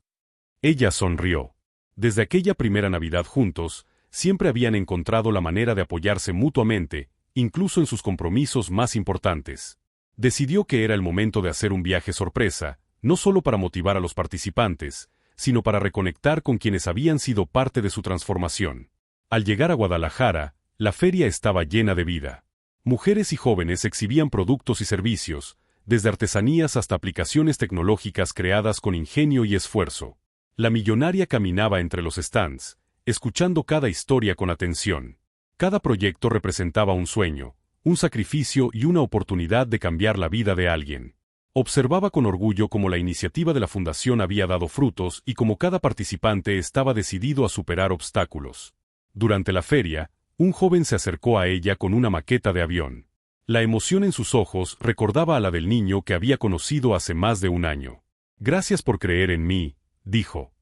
Speaker 1: Ella sonrió. Desde aquella primera Navidad juntos, siempre habían encontrado la manera de apoyarse mutuamente, incluso en sus compromisos más importantes. Decidió que era el momento de hacer un viaje sorpresa, no solo para motivar a los participantes, sino para reconectar con quienes habían sido parte de su transformación. Al llegar a Guadalajara, la feria estaba llena de vida. Mujeres y jóvenes exhibían productos y servicios, desde artesanías hasta aplicaciones tecnológicas creadas con ingenio y esfuerzo. La millonaria caminaba entre los stands, escuchando cada historia con atención. Cada proyecto representaba un sueño, un sacrificio y una oportunidad de cambiar la vida de alguien. Observaba con orgullo cómo la iniciativa de la fundación había dado frutos y cómo cada participante estaba decidido a superar obstáculos. Durante la feria, un joven se acercó a ella con una maqueta de avión. La emoción en sus ojos recordaba a la del niño que había conocido hace más de un año. «Gracias por creer en mí», dijo.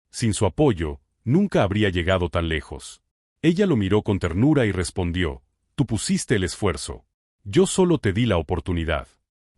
Speaker 1: Sin su apoyo, nunca habría llegado tan lejos. Ella lo miró con ternura y respondió: «Tú pusiste el esfuerzo. Yo solo te di la oportunidad.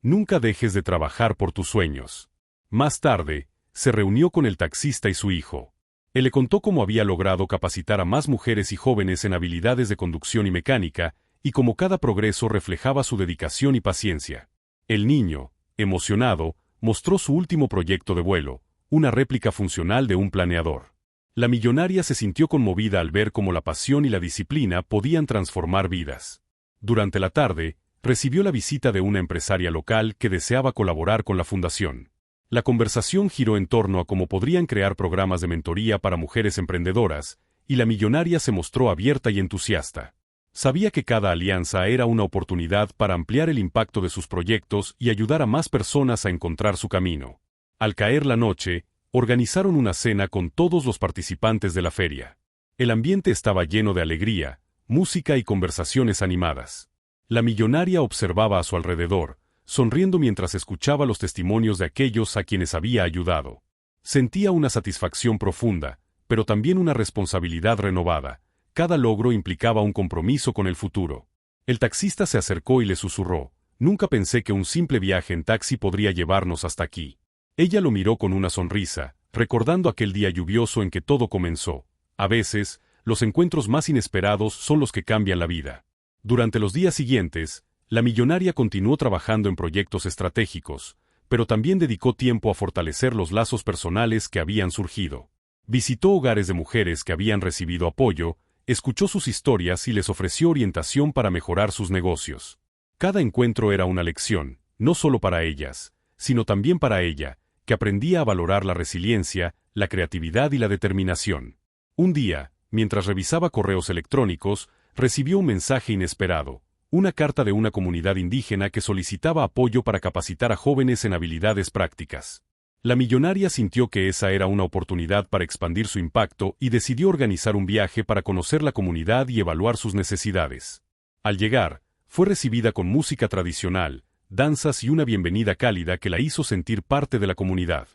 Speaker 1: Nunca dejes de trabajar por tus sueños». Más tarde, se reunió con el taxista y su hijo. Él le contó cómo había logrado capacitar a más mujeres y jóvenes en habilidades de conducción y mecánica, y cómo cada progreso reflejaba su dedicación y paciencia. El niño, emocionado, mostró su último proyecto de vuelo, una réplica funcional de un planeador. La millonaria se sintió conmovida al ver cómo la pasión y la disciplina podían transformar vidas. Durante la tarde, recibió la visita de una empresaria local que deseaba colaborar con la fundación. La conversación giró en torno a cómo podrían crear programas de mentoría para mujeres emprendedoras, y la millonaria se mostró abierta y entusiasta. Sabía que cada alianza era una oportunidad para ampliar el impacto de sus proyectos y ayudar a más personas a encontrar su camino. Al caer la noche, organizaron una cena con todos los participantes de la feria. El ambiente estaba lleno de alegría, música y conversaciones animadas. La millonaria observaba a su alrededor, sonriendo mientras escuchaba los testimonios de aquellos a quienes había ayudado. Sentía una satisfacción profunda, pero también una responsabilidad renovada. Cada logro implicaba un compromiso con el futuro. El taxista se acercó y le susurró: «Nunca pensé que un simple viaje en taxi podría llevarnos hasta aquí». Ella lo miró con una sonrisa, recordando aquel día lluvioso en que todo comenzó. A veces, los encuentros más inesperados son los que cambian la vida. Durante los días siguientes, la millonaria continuó trabajando en proyectos estratégicos, pero también dedicó tiempo a fortalecer los lazos personales que habían surgido. Visitó hogares de mujeres que habían recibido apoyo, escuchó sus historias y les ofreció orientación para mejorar sus negocios. Cada encuentro era una lección, no solo para ellas, sino también para ella, que aprendía a valorar la resiliencia, la creatividad y la determinación. Un día, mientras revisaba correos electrónicos, recibió un mensaje inesperado. Una carta de una comunidad indígena que solicitaba apoyo para capacitar a jóvenes en habilidades prácticas. La millonaria sintió que esa era una oportunidad para expandir su impacto y decidió organizar un viaje para conocer la comunidad y evaluar sus necesidades. Al llegar, fue recibida con música tradicional, danzas y una bienvenida cálida que la hizo sentir parte de la comunidad.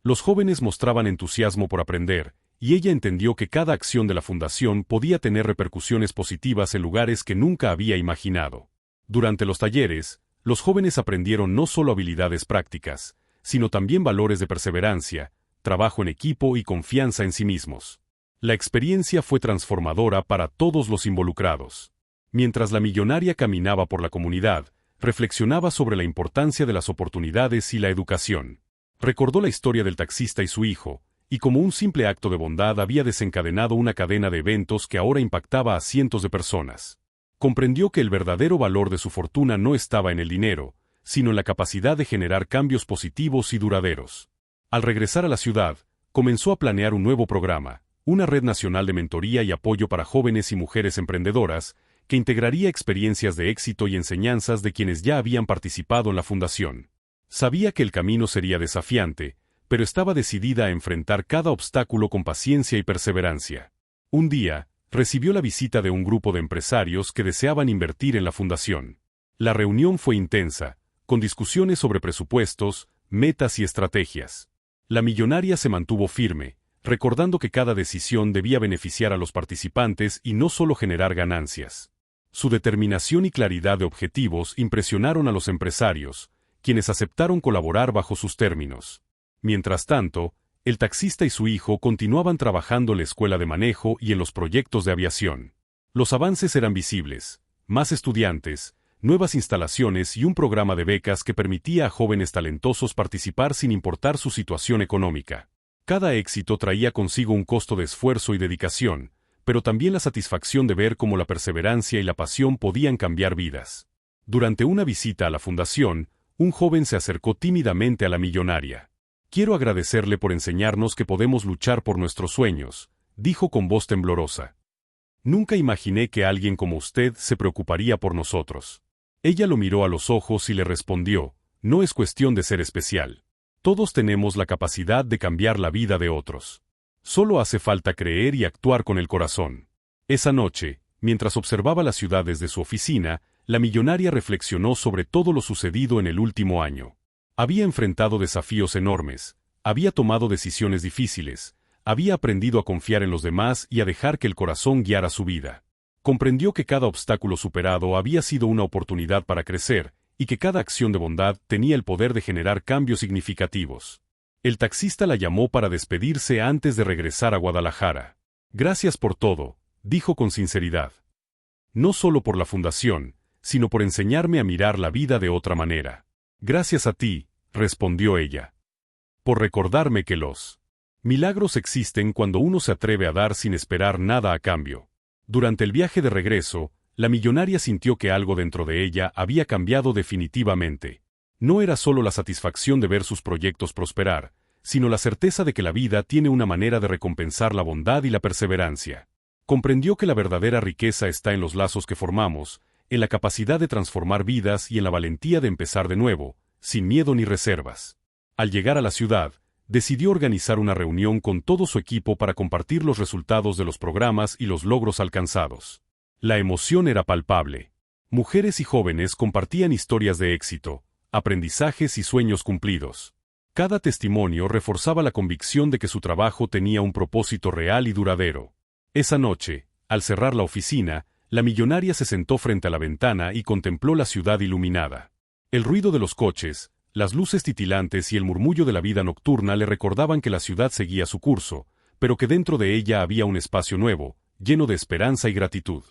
Speaker 1: Los jóvenes mostraban entusiasmo por aprender, y ella entendió que cada acción de la fundación podía tener repercusiones positivas en lugares que nunca había imaginado. Durante los talleres, los jóvenes aprendieron no solo habilidades prácticas, sino también valores de perseverancia, trabajo en equipo y confianza en sí mismos. La experiencia fue transformadora para todos los involucrados. Mientras la millonaria caminaba por la comunidad, reflexionaba sobre la importancia de las oportunidades y la educación. Recordó la historia del taxista y su hijo, y como un simple acto de bondad había desencadenado una cadena de eventos que ahora impactaba a cientos de personas. Comprendió que el verdadero valor de su fortuna no estaba en el dinero, sino en la capacidad de generar cambios positivos y duraderos. Al regresar a la ciudad, comenzó a planear un nuevo programa, una red nacional de mentoría y apoyo para jóvenes y mujeres emprendedoras, que integraría experiencias de éxito y enseñanzas de quienes ya habían participado en la fundación. Sabía que el camino sería desafiante, pero estaba decidida a enfrentar cada obstáculo con paciencia y perseverancia. Un día, recibió la visita de un grupo de empresarios que deseaban invertir en la fundación. La reunión fue intensa, con discusiones sobre presupuestos, metas y estrategias. La millonaria se mantuvo firme, recordando que cada decisión debía beneficiar a los participantes y no solo generar ganancias. Su determinación y claridad de objetivos impresionaron a los empresarios, quienes aceptaron colaborar bajo sus términos. Mientras tanto, el taxista y su hijo continuaban trabajando en la escuela de manejo y en los proyectos de aviación. Los avances eran visibles: más estudiantes, nuevas instalaciones y un programa de becas que permitía a jóvenes talentosos participar sin importar su situación económica. Cada éxito traía consigo un costo de esfuerzo y dedicación, pero también la satisfacción de ver cómo la perseverancia y la pasión podían cambiar vidas. Durante una visita a la fundación, un joven se acercó tímidamente a la millonaria. «Quiero agradecerle por enseñarnos que podemos luchar por nuestros sueños», dijo con voz temblorosa. «Nunca imaginé que alguien como usted se preocuparía por nosotros». Ella lo miró a los ojos y le respondió: «No es cuestión de ser especial. Todos tenemos la capacidad de cambiar la vida de otros. Solo hace falta creer y actuar con el corazón». Esa noche, mientras observaba la ciudad desde su oficina, la millonaria reflexionó sobre todo lo sucedido en el último año. Había enfrentado desafíos enormes, había tomado decisiones difíciles, Había aprendido a confiar en los demás y a dejar que el corazón guiara su vida. Comprendió que cada obstáculo superado había sido una oportunidad para crecer, y que cada acción de bondad tenía el poder de generar cambios significativos. El taxista la llamó para despedirse antes de regresar a Guadalajara. Gracias por todo, dijo con sinceridad. No solo por la fundación, sino por enseñarme a mirar la vida de otra manera. Gracias a ti, respondió ella. Por recordarme que los milagros existen cuando uno se atreve a dar sin esperar nada a cambio. Durante el viaje de regreso, la millonaria sintió que algo dentro de ella había cambiado definitivamente. No era solo la satisfacción de ver sus proyectos prosperar, sino la certeza de que la vida tiene una manera de recompensar la bondad y la perseverancia. Comprendió que la verdadera riqueza está en los lazos que formamos, en la capacidad de transformar vidas y en la valentía de empezar de nuevo, sin miedo ni reservas. Al llegar a la ciudad, decidió organizar una reunión con todo su equipo para compartir los resultados de los programas y los logros alcanzados. La emoción era palpable. Mujeres y jóvenes compartían historias de éxito, aprendizajes y sueños cumplidos. Cada testimonio reforzaba la convicción de que su trabajo tenía un propósito real y duradero. Esa noche, al cerrar la oficina, la millonaria se sentó frente a la ventana y contempló la ciudad iluminada. El ruido de los coches, las luces titilantes y el murmullo de la vida nocturna le recordaban que la ciudad seguía su curso, pero que dentro de ella había un espacio nuevo, lleno de esperanza y gratitud.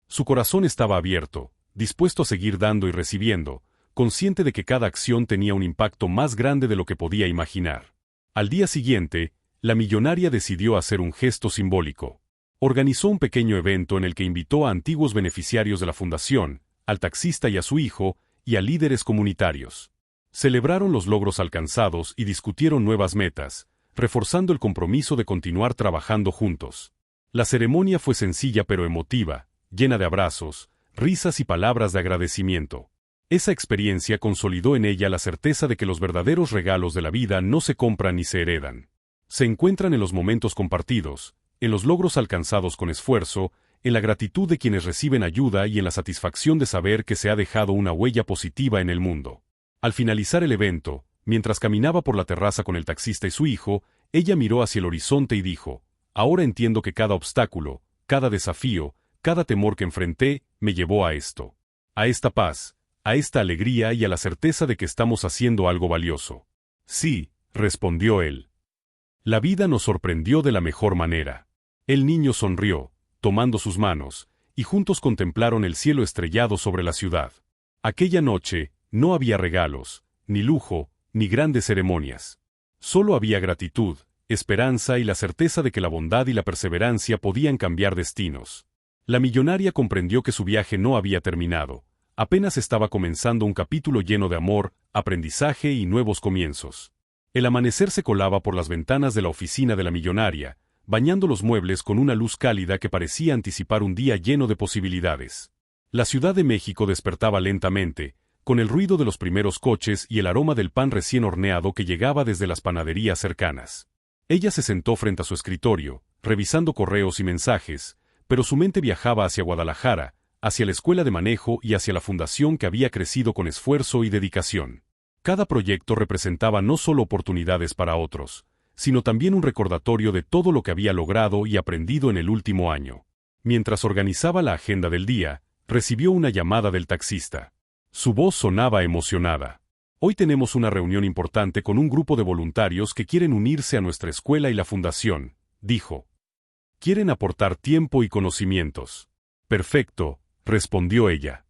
Speaker 1: Su corazón estaba abierto, dispuesto a seguir dando y recibiendo, consciente de que cada acción tenía un impacto más grande de lo que podía imaginar. Al día siguiente, la millonaria decidió hacer un gesto simbólico. Organizó un pequeño evento en el que invitó a antiguos beneficiarios de la fundación, al taxista y a su hijo, y a líderes comunitarios. Celebraron los logros alcanzados y discutieron nuevas metas, reforzando el compromiso de continuar trabajando juntos. La ceremonia fue sencilla pero emotiva, llena de abrazos, risas y palabras de agradecimiento. Esa experiencia consolidó en ella la certeza de que los verdaderos regalos de la vida no se compran ni se heredan. Se encuentran en los momentos compartidos, en los logros alcanzados con esfuerzo, en la gratitud de quienes reciben ayuda y en la satisfacción de saber que se ha dejado una huella positiva en el mundo. Al finalizar el evento, mientras caminaba por la terraza con el taxista y su hijo, ella miró hacia el horizonte y dijo: «Ahora entiendo que cada obstáculo, cada desafío, cada temor que enfrenté, me llevó a esto. A esta paz, a esta alegría y a la certeza de que estamos haciendo algo valioso». «Sí», respondió él. La vida nos sorprendió de la mejor manera. El niño sonrió, tomando sus manos, y juntos contemplaron el cielo estrellado sobre la ciudad. Aquella noche, no había regalos, ni lujo, ni grandes ceremonias. Solo había gratitud, esperanza y la certeza de que la bondad y la perseverancia podían cambiar destinos. La millonaria comprendió que su viaje no había terminado. Apenas estaba comenzando un capítulo lleno de amor, aprendizaje y nuevos comienzos. El amanecer se colaba por las ventanas de la oficina de la millonaria, bañando los muebles con una luz cálida que parecía anticipar un día lleno de posibilidades. La Ciudad de México despertaba lentamente, con el ruido de los primeros coches y el aroma del pan recién horneado que llegaba desde las panaderías cercanas. Ella se sentó frente a su escritorio, revisando correos y mensajes, pero su mente viajaba hacia Guadalajara, hacia la escuela de manejo y hacia la fundación que había crecido con esfuerzo y dedicación. Cada proyecto representaba no solo oportunidades para otros, sino también un recordatorio de todo lo que había logrado y aprendido en el último año. Mientras organizaba la agenda del día, recibió una llamada del taxista. Su voz sonaba emocionada. «Hoy tenemos una reunión importante con un grupo de voluntarios que quieren unirse a nuestra escuela y la fundación», dijo. «Quieren aportar tiempo y conocimientos». «Perfecto», respondió ella.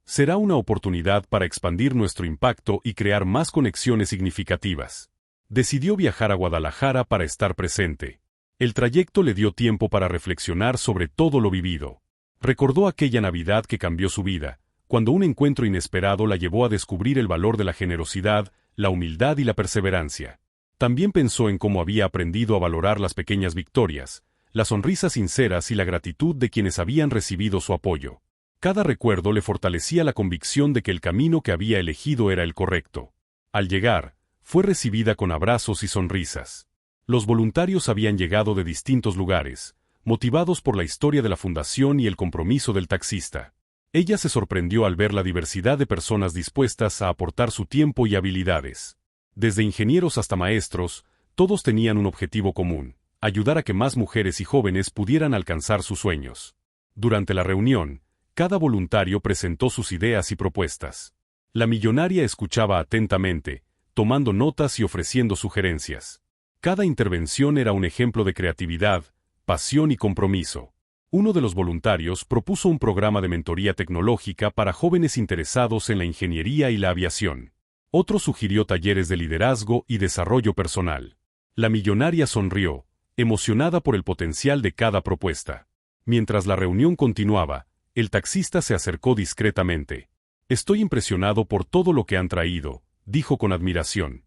Speaker 1: «Será una oportunidad para expandir nuestro impacto y crear más conexiones significativas». Decidió viajar a Guadalajara para estar presente. El trayecto le dio tiempo para reflexionar sobre todo lo vivido. Recordó aquella Navidad que cambió su vida, cuando un encuentro inesperado la llevó a descubrir el valor de la generosidad, la humildad y la perseverancia. También pensó en cómo había aprendido a valorar las pequeñas victorias, las sonrisas sinceras y la gratitud de quienes habían recibido su apoyo. Cada recuerdo le fortalecía la convicción de que el camino que había elegido era el correcto. Al llegar, fue recibida con abrazos y sonrisas. Los voluntarios habían llegado de distintos lugares, motivados por la historia de la fundación y el compromiso del taxista. Ella se sorprendió al ver la diversidad de personas dispuestas a aportar su tiempo y habilidades. Desde ingenieros hasta maestros, todos tenían un objetivo común: ayudar a que más mujeres y jóvenes pudieran alcanzar sus sueños. Durante la reunión, cada voluntario presentó sus ideas y propuestas. La millonaria escuchaba atentamente, tomando notas y ofreciendo sugerencias. Cada intervención era un ejemplo de creatividad, pasión y compromiso. Uno de los voluntarios propuso un programa de mentoría tecnológica para jóvenes interesados en la ingeniería y la aviación. Otro sugirió talleres de liderazgo y desarrollo personal. La millonaria sonrió, emocionada por el potencial de cada propuesta. Mientras la reunión continuaba, el taxista se acercó discretamente. «Estoy impresionado por todo lo que han traído», dijo con admiración.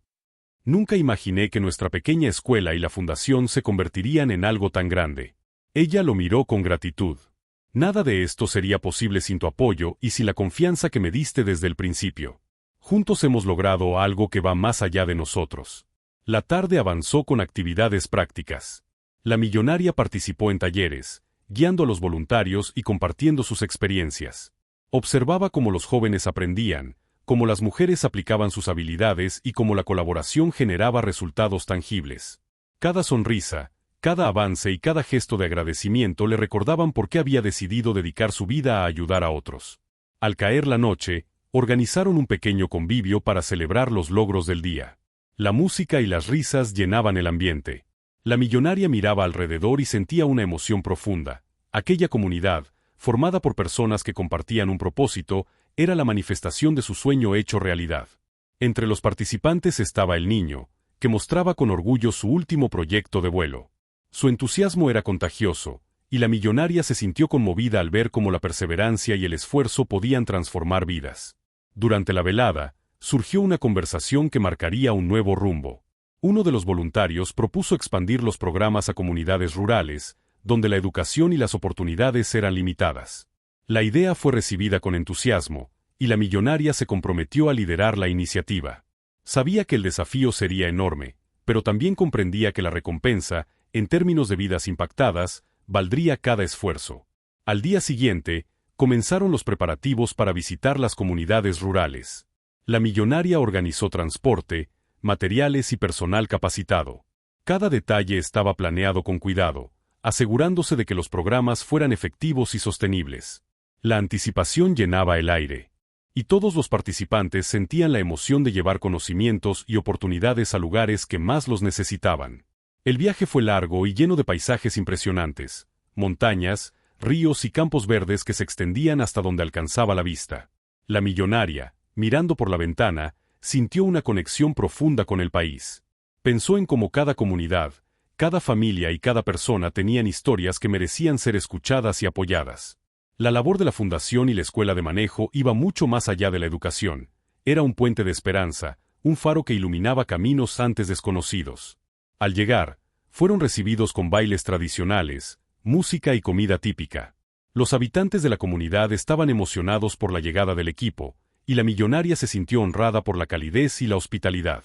Speaker 1: «Nunca imaginé que nuestra pequeña escuela y la fundación se convertirían en algo tan grande». Ella lo miró con gratitud. «Nada de esto sería posible sin tu apoyo y sin la confianza que me diste desde el principio. Juntos hemos logrado algo que va más allá de nosotros». La tarde avanzó con actividades prácticas. La millonaria participó en talleres, guiando a los voluntarios y compartiendo sus experiencias. Observaba cómo los jóvenes aprendían, cómo las mujeres aplicaban sus habilidades y cómo la colaboración generaba resultados tangibles. Cada sonrisa, cada avance y cada gesto de agradecimiento le recordaban por qué había decidido dedicar su vida a ayudar a otros. Al caer la noche, organizaron un pequeño convivio para celebrar los logros del día. La música y las risas llenaban el ambiente. La millonaria miraba alrededor y sentía una emoción profunda. Aquella comunidad, formada por personas que compartían un propósito, era la manifestación de su sueño hecho realidad. Entre los participantes estaba el niño, que mostraba con orgullo su último proyecto de vuelo. Su entusiasmo era contagioso, y la millonaria se sintió conmovida al ver cómo la perseverancia y el esfuerzo podían transformar vidas. Durante la velada, surgió una conversación que marcaría un nuevo rumbo. Uno de los voluntarios propuso expandir los programas a comunidades rurales, donde la educación y las oportunidades eran limitadas. La idea fue recibida con entusiasmo, y la millonaria se comprometió a liderar la iniciativa. Sabía que el desafío sería enorme, pero también comprendía que la recompensa, en términos de vidas impactadas, valdría cada esfuerzo. Al día siguiente, comenzaron los preparativos para visitar las comunidades rurales. La millonaria organizó transporte, materiales y personal capacitado. Cada detalle estaba planeado con cuidado, asegurándose de que los programas fueran efectivos y sostenibles. La anticipación llenaba el aire, y todos los participantes sentían la emoción de llevar conocimientos y oportunidades a lugares que más los necesitaban. El viaje fue largo y lleno de paisajes impresionantes, montañas, ríos y campos verdes que se extendían hasta donde alcanzaba la vista. La millonaria, mirando por la ventana, sintió una conexión profunda con el país. Pensó en cómo cada comunidad, cada familia y cada persona tenían historias que merecían ser escuchadas y apoyadas. La labor de la fundación y la escuela de manejo iba mucho más allá de la educación. Era un puente de esperanza, un faro que iluminaba caminos antes desconocidos. Al llegar, fueron recibidos con bailes tradicionales, música y comida típica. Los habitantes de la comunidad estaban emocionados por la llegada del equipo, y la millonaria se sintió honrada por la calidez y la hospitalidad.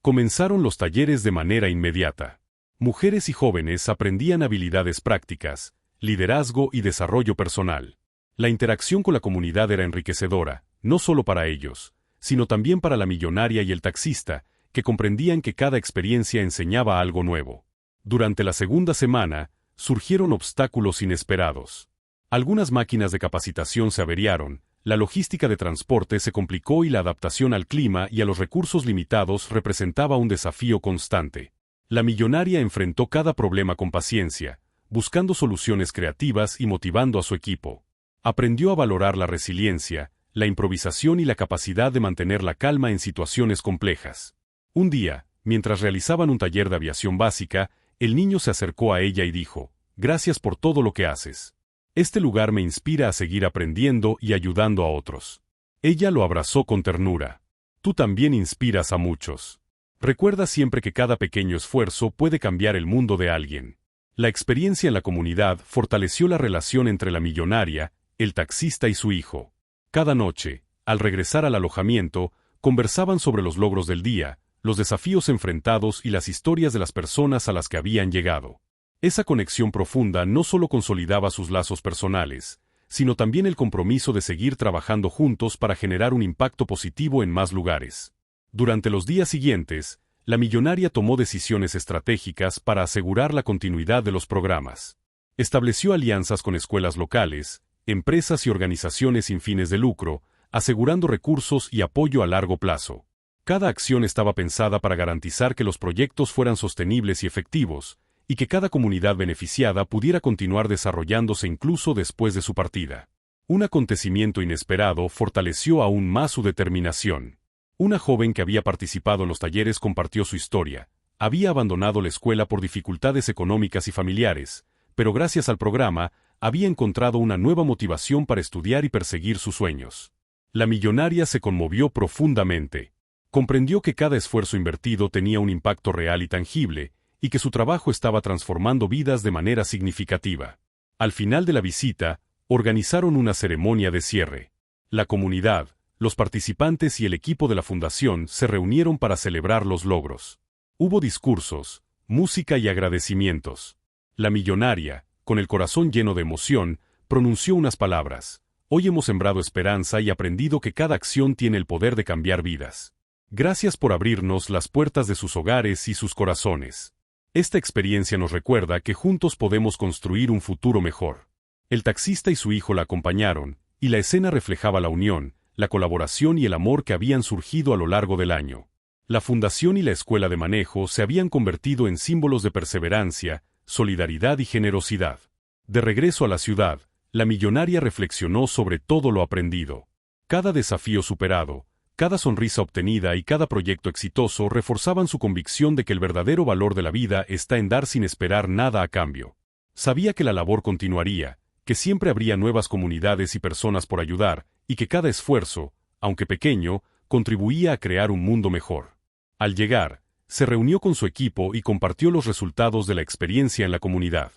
Speaker 1: Comenzaron los talleres de manera inmediata. Mujeres y jóvenes aprendían habilidades prácticas, liderazgo y desarrollo personal. La interacción con la comunidad era enriquecedora, no solo para ellos, sino también para la millonaria y el taxista, que comprendían que cada experiencia enseñaba algo nuevo. Durante la segunda semana, surgieron obstáculos inesperados. Algunas máquinas de capacitación se averiaron, la logística de transporte se complicó y la adaptación al clima y a los recursos limitados representaba un desafío constante. La millonaria enfrentó cada problema con paciencia, buscando soluciones creativas y motivando a su equipo. Aprendió a valorar la resiliencia, la improvisación y la capacidad de mantener la calma en situaciones complejas. Un día, mientras realizaban un taller de aviación básica, el niño se acercó a ella y dijo: «Gracias por todo lo que haces. Este lugar me inspira a seguir aprendiendo y ayudando a otros». Ella lo abrazó con ternura. «Tú también inspiras a muchos. Recuerda siempre que cada pequeño esfuerzo puede cambiar el mundo de alguien». La experiencia en la comunidad fortaleció la relación entre la millonaria, el taxista y su hijo. Cada noche, al regresar al alojamiento, conversaban sobre los logros del día, los desafíos enfrentados y las historias de las personas a las que habían llegado. Esa conexión profunda no solo consolidaba sus lazos personales, sino también el compromiso de seguir trabajando juntos para generar un impacto positivo en más lugares. Durante los días siguientes, La millonaria tomó decisiones estratégicas para asegurar la continuidad de los programas. Estableció alianzas con escuelas locales, empresas y organizaciones sin fines de lucro, asegurando recursos y apoyo a largo plazo. Cada acción estaba pensada para garantizar que los proyectos fueran sostenibles y efectivos, y que cada comunidad beneficiada pudiera continuar desarrollándose incluso después de su partida. Un acontecimiento inesperado fortaleció aún más su determinación. Una joven que había participado en los talleres compartió su historia. Había abandonado la escuela por dificultades económicas y familiares, pero gracias al programa, había encontrado una nueva motivación para estudiar y perseguir sus sueños. La millonaria se conmovió profundamente. Comprendió que cada esfuerzo invertido tenía un impacto real y tangible, y que su trabajo estaba transformando vidas de manera significativa. Al final de la visita, organizaron una ceremonia de cierre. La comunidad, los participantes y el equipo de la fundación se reunieron para celebrar los logros. Hubo discursos, música y agradecimientos. La millonaria, con el corazón lleno de emoción, pronunció unas palabras. Hoy hemos sembrado esperanza y aprendido que cada acción tiene el poder de cambiar vidas. Gracias por abrirnos las puertas de sus hogares y sus corazones. Esta experiencia nos recuerda que juntos podemos construir un futuro mejor. El taxista y su hijo la acompañaron, y la escena reflejaba la unión, la colaboración y el amor que habían surgido a lo largo del año. La fundación y la escuela de manejo se habían convertido en símbolos de perseverancia, solidaridad y generosidad. De regreso a la ciudad, la millonaria reflexionó sobre todo lo aprendido. Cada desafío superado, cada sonrisa obtenida y cada proyecto exitoso reforzaban su convicción de que el verdadero valor de la vida está en dar sin esperar nada a cambio. Sabía que la labor continuaría, que siempre habría nuevas comunidades y personas por ayudar, y que cada esfuerzo, aunque pequeño, contribuía a crear un mundo mejor. Al llegar, se reunió con su equipo y compartió los resultados de la experiencia en la comunidad.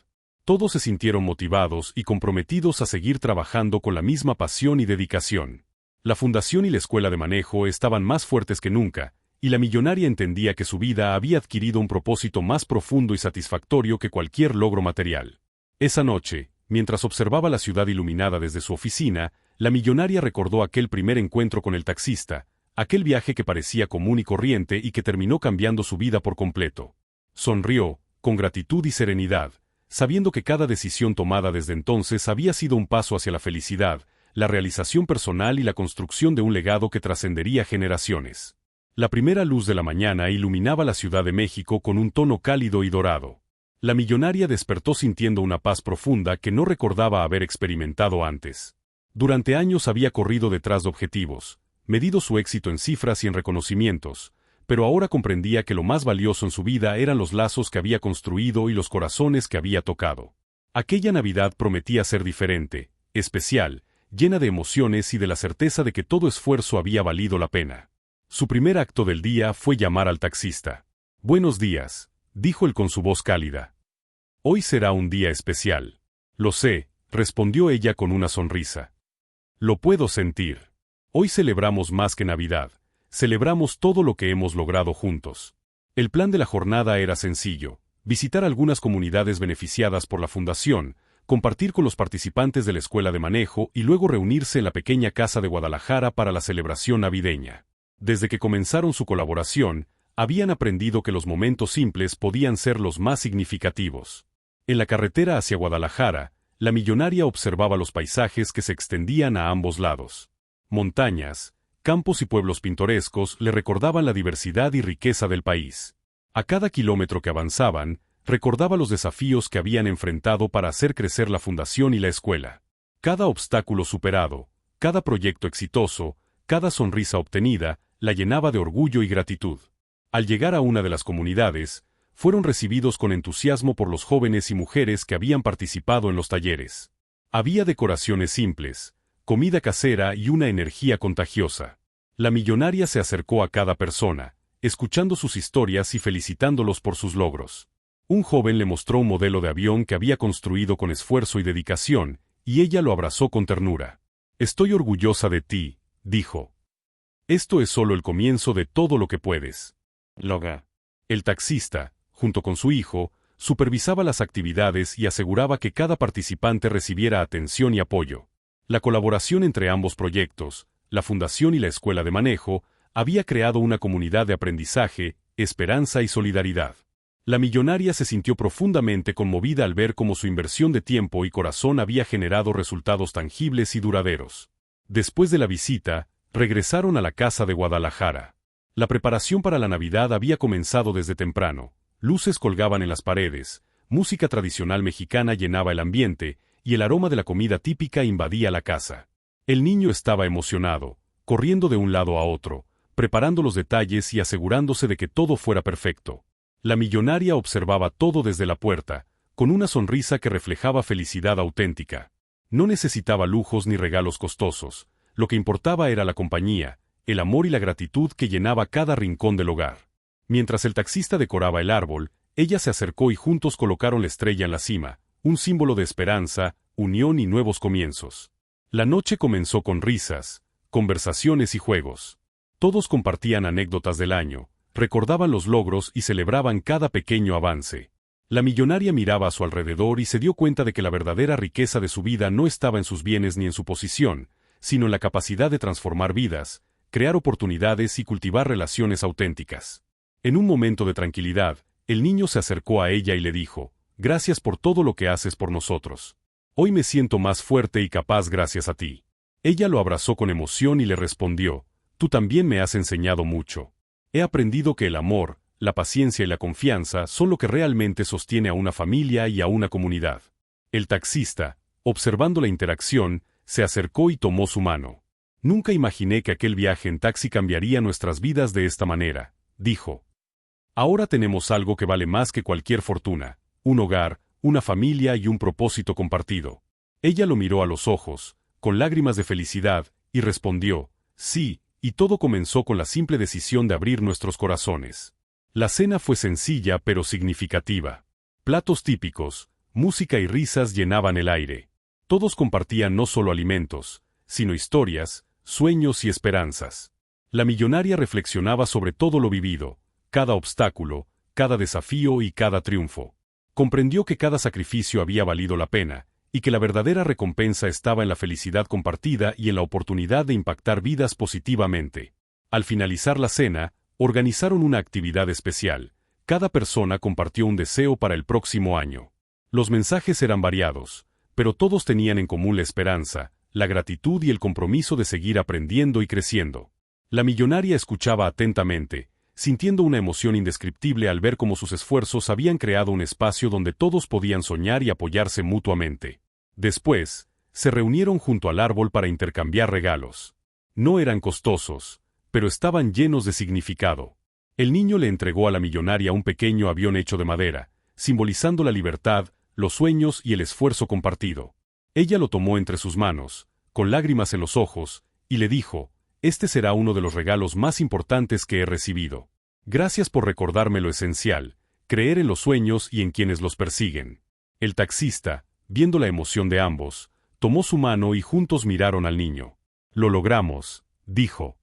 Speaker 1: Todos se sintieron motivados y comprometidos a seguir trabajando con la misma pasión y dedicación. La fundación y la escuela de manejo estaban más fuertes que nunca, y la millonaria entendía que su vida había adquirido un propósito más profundo y satisfactorio que cualquier logro material. Esa noche, mientras observaba la ciudad iluminada desde su oficina, la millonaria recordó aquel primer encuentro con el taxista, aquel viaje que parecía común y corriente y que terminó cambiando su vida por completo. Sonrió, con gratitud y serenidad, sabiendo que cada decisión tomada desde entonces había sido un paso hacia la felicidad, la realización personal y la construcción de un legado que trascendería generaciones. La primera luz de la mañana iluminaba la Ciudad de México con un tono cálido y dorado. La millonaria despertó sintiendo una paz profunda que no recordaba haber experimentado antes. Durante años había corrido detrás de objetivos, medido su éxito en cifras y en reconocimientos, pero ahora comprendía que lo más valioso en su vida eran los lazos que había construido y los corazones que había tocado. Aquella Navidad prometía ser diferente, especial, llena de emociones y de la certeza de que todo esfuerzo había valido la pena. Su primer acto del día fue llamar al taxista. «Buenos días», dijo él con su voz cálida. «Hoy será un día especial». «Lo sé», respondió ella con una sonrisa. «Lo puedo sentir. Hoy celebramos más que Navidad, celebramos todo lo que hemos logrado juntos». El plan de la jornada era sencillo: visitar algunas comunidades beneficiadas por la fundación, compartir con los participantes de la escuela de manejo y luego reunirse en la pequeña casa de Guadalajara para la celebración navideña. Desde que comenzaron su colaboración, habían aprendido que los momentos simples podían ser los más significativos. En la carretera hacia Guadalajara, la millonaria observaba los paisajes que se extendían a ambos lados. Montañas, campos y pueblos pintorescos le recordaban la diversidad y riqueza del país. A cada kilómetro que avanzaban, recordaba los desafíos que habían enfrentado para hacer crecer la fundación y la escuela. Cada obstáculo superado, cada proyecto exitoso, cada sonrisa obtenida, la llenaba de orgullo y gratitud. Al llegar a una de las comunidades, fueron recibidos con entusiasmo por los jóvenes y mujeres que habían participado en los talleres. Había decoraciones simples, comida casera y una energía contagiosa. La millonaria se acercó a cada persona, escuchando sus historias y felicitándolos por sus logros. Un joven le mostró un modelo de avión que había construido con esfuerzo y dedicación, y ella lo abrazó con ternura. «Estoy orgullosa de ti», dijo. «Esto es solo el comienzo de todo lo que puedes lograr». El taxista, junto con su hijo, supervisaba las actividades y aseguraba que cada participante recibiera atención y apoyo. La colaboración entre ambos proyectos, la fundación y la escuela de manejo, había creado una comunidad de aprendizaje esperanza y solidaridad. La millonaria se sintió profundamente conmovida al ver cómo su inversión de tiempo y corazón había generado resultados tangibles y duraderos. Después de la visita, regresaron a la casa de Guadalajara. La preparación para la Navidad había comenzado desde temprano. Luces colgaban en las paredes, música tradicional mexicana llenaba el ambiente, y el aroma de la comida típica invadía la casa. El niño estaba emocionado, corriendo de un lado a otro, preparando los detalles y asegurándose de que todo fuera perfecto. La millonaria observaba todo desde la puerta, con una sonrisa que reflejaba felicidad auténtica. No necesitaba lujos ni regalos costosos, lo que importaba era la compañía, el amor y la gratitud que llenaba cada rincón del hogar. Mientras el taxista decoraba el árbol, ella se acercó y juntos colocaron la estrella en la cima, un símbolo de esperanza, unión y nuevos comienzos. La noche comenzó con risas, conversaciones y juegos. Todos compartían anécdotas del año, recordaban los logros y celebraban cada pequeño avance. La millonaria miraba a su alrededor y se dio cuenta de que la verdadera riqueza de su vida no estaba en sus bienes ni en su posición, sino en la capacidad de transformar vidas, crear oportunidades y cultivar relaciones auténticas. En un momento de tranquilidad, el niño se acercó a ella y le dijo: «Gracias por todo lo que haces por nosotros. Hoy me siento más fuerte y capaz gracias a ti». Ella lo abrazó con emoción y le respondió: «Tú también me has enseñado mucho. He aprendido que el amor, la paciencia y la confianza son lo que realmente sostiene a una familia y a una comunidad». El taxista, observando la interacción, se acercó y tomó su mano. «Nunca imaginé que aquel viaje en taxi cambiaría nuestras vidas de esta manera», dijo. «Ahora tenemos algo que vale más que cualquier fortuna, un hogar, una familia y un propósito compartido». Ella lo miró a los ojos, con lágrimas de felicidad, y respondió: «Sí», y todo comenzó con la simple decisión de abrir nuestros corazones. La cena fue sencilla pero significativa. Platos típicos, música y risas llenaban el aire. Todos compartían no solo alimentos, sino historias, sueños y esperanzas. La millonaria reflexionaba sobre todo lo vivido, cada obstáculo, cada desafío y cada triunfo. Comprendió que cada sacrificio había valido la pena, y que la verdadera recompensa estaba en la felicidad compartida y en la oportunidad de impactar vidas positivamente. Al finalizar la cena, organizaron una actividad especial. Cada persona compartió un deseo para el próximo año. Los mensajes eran variados, pero todos tenían en común la esperanza, la gratitud y el compromiso de seguir aprendiendo y creciendo. La millonaria escuchaba atentamente, sintiendo una emoción indescriptible al ver cómo sus esfuerzos habían creado un espacio donde todos podían soñar y apoyarse mutuamente. Después, se reunieron junto al árbol para intercambiar regalos. No eran costosos, pero estaban llenos de significado. El niño le entregó a la millonaria un pequeño avión hecho de madera, simbolizando la libertad, los sueños y el esfuerzo compartido. Ella lo tomó entre sus manos, con lágrimas en los ojos, y le dijo: «Este será uno de los regalos más importantes que he recibido. Gracias por recordarme lo esencial, creer en los sueños y en quienes los persiguen». El taxista, viendo la emoción de ambos, tomó su mano y juntos miraron al niño. «Lo logramos», dijo.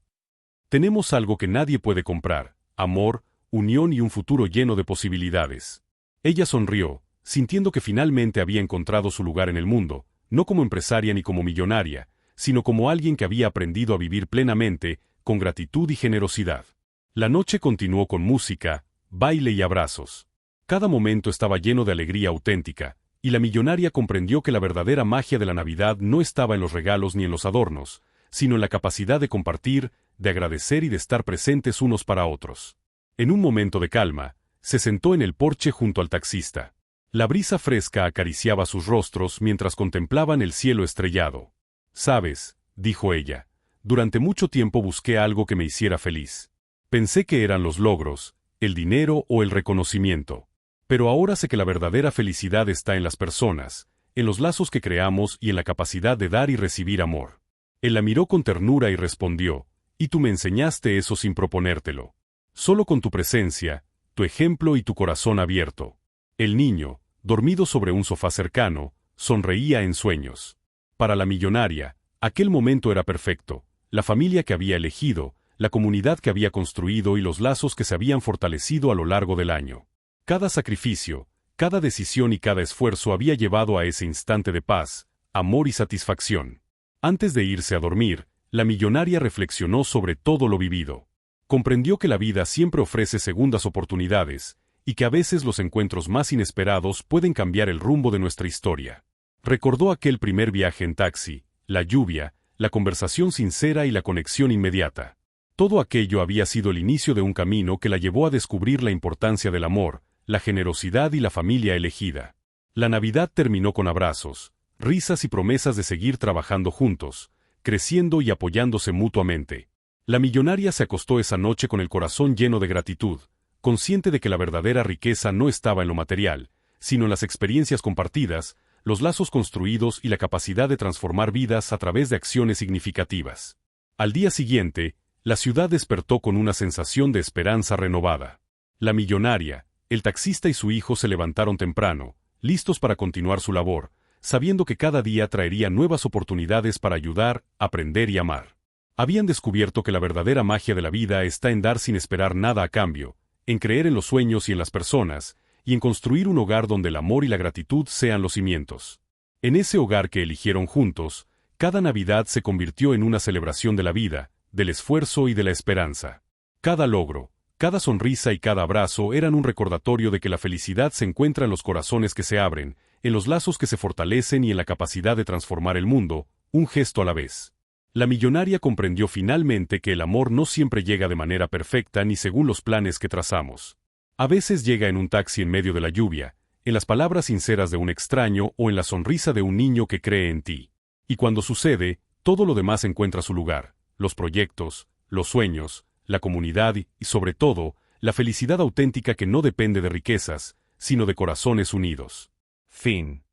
Speaker 1: «Tenemos algo que nadie puede comprar: amor, unión y un futuro lleno de posibilidades». Ella sonrió, sintiendo que finalmente había encontrado su lugar en el mundo, no como empresaria ni como millonaria, sino como alguien que había aprendido a vivir plenamente, con gratitud y generosidad. La noche continuó con música, baile y abrazos. Cada momento estaba lleno de alegría auténtica, y la millonaria comprendió que la verdadera magia de la Navidad no estaba en los regalos ni en los adornos, sino en la capacidad de compartir, de agradecer y de estar presentes unos para otros. En un momento de calma, se sentó en el porche junto al taxista. La brisa fresca acariciaba sus rostros mientras contemplaban el cielo estrellado. «Sabes», dijo ella, «durante mucho tiempo busqué algo que me hiciera feliz. Pensé que eran los logros, el dinero o el reconocimiento. Pero ahora sé que la verdadera felicidad está en las personas, en los lazos que creamos y en la capacidad de dar y recibir amor». Él la miró con ternura y respondió: «Y tú me enseñaste eso sin proponértelo. Solo con tu presencia, tu ejemplo y tu corazón abierto». El niño, dormido sobre un sofá cercano, sonreía en sueños. Para la millonaria, aquel momento era perfecto: la familia que había elegido, la comunidad que había construido y los lazos que se habían fortalecido a lo largo del año. Cada sacrificio, cada decisión y cada esfuerzo había llevado a ese instante de paz, amor y satisfacción. Antes de irse a dormir, la millonaria reflexionó sobre todo lo vivido. Comprendió que la vida siempre ofrece segundas oportunidades, y que a veces los encuentros más inesperados pueden cambiar el rumbo de nuestra historia. Recordó aquel primer viaje en taxi, la lluvia, la conversación sincera y la conexión inmediata. Todo aquello había sido el inicio de un camino que la llevó a descubrir la importancia del amor, la generosidad y la familia elegida. La Navidad terminó con abrazos, risas y promesas de seguir trabajando juntos, creciendo y apoyándose mutuamente. La millonaria se acostó esa noche con el corazón lleno de gratitud, consciente de que la verdadera riqueza no estaba en lo material, sino en las experiencias compartidas, los lazos construidos y la capacidad de transformar vidas a través de acciones significativas. Al día siguiente, la ciudad despertó con una sensación de esperanza renovada. La millonaria, el taxista y su hijo se levantaron temprano, listos para continuar su labor, sabiendo que cada día traería nuevas oportunidades para ayudar, aprender y amar. Habían descubierto que la verdadera magia de la vida está en dar sin esperar nada a cambio, en creer en los sueños y en las personas, y en construir un hogar donde el amor y la gratitud sean los cimientos. En ese hogar que eligieron juntos, cada Navidad se convirtió en una celebración de la vida, del esfuerzo y de la esperanza. Cada logro, cada sonrisa y cada abrazo eran un recordatorio de que la felicidad se encuentra en los corazones que se abren, en los lazos que se fortalecen y en la capacidad de transformar el mundo, un gesto a la vez. La millonaria comprendió finalmente que el amor no siempre llega de manera perfecta ni según los planes que trazamos. A veces llega en un taxi en medio de la lluvia, en las palabras sinceras de un extraño o en la sonrisa de un niño que cree en ti. Y cuando sucede, todo lo demás encuentra su lugar, los proyectos, los sueños, la comunidad y, sobre todo, la felicidad auténtica que no depende de riquezas, sino de corazones unidos. Fin.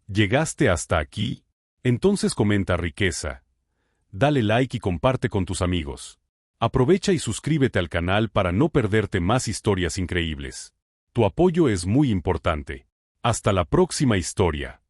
Speaker 1: ¿Llegaste hasta aquí? Entonces comenta riqueza. Dale like y comparte con tus amigos. Aprovecha y suscríbete al canal para no perderte más historias increíbles. Tu apoyo es muy importante. Hasta la próxima historia.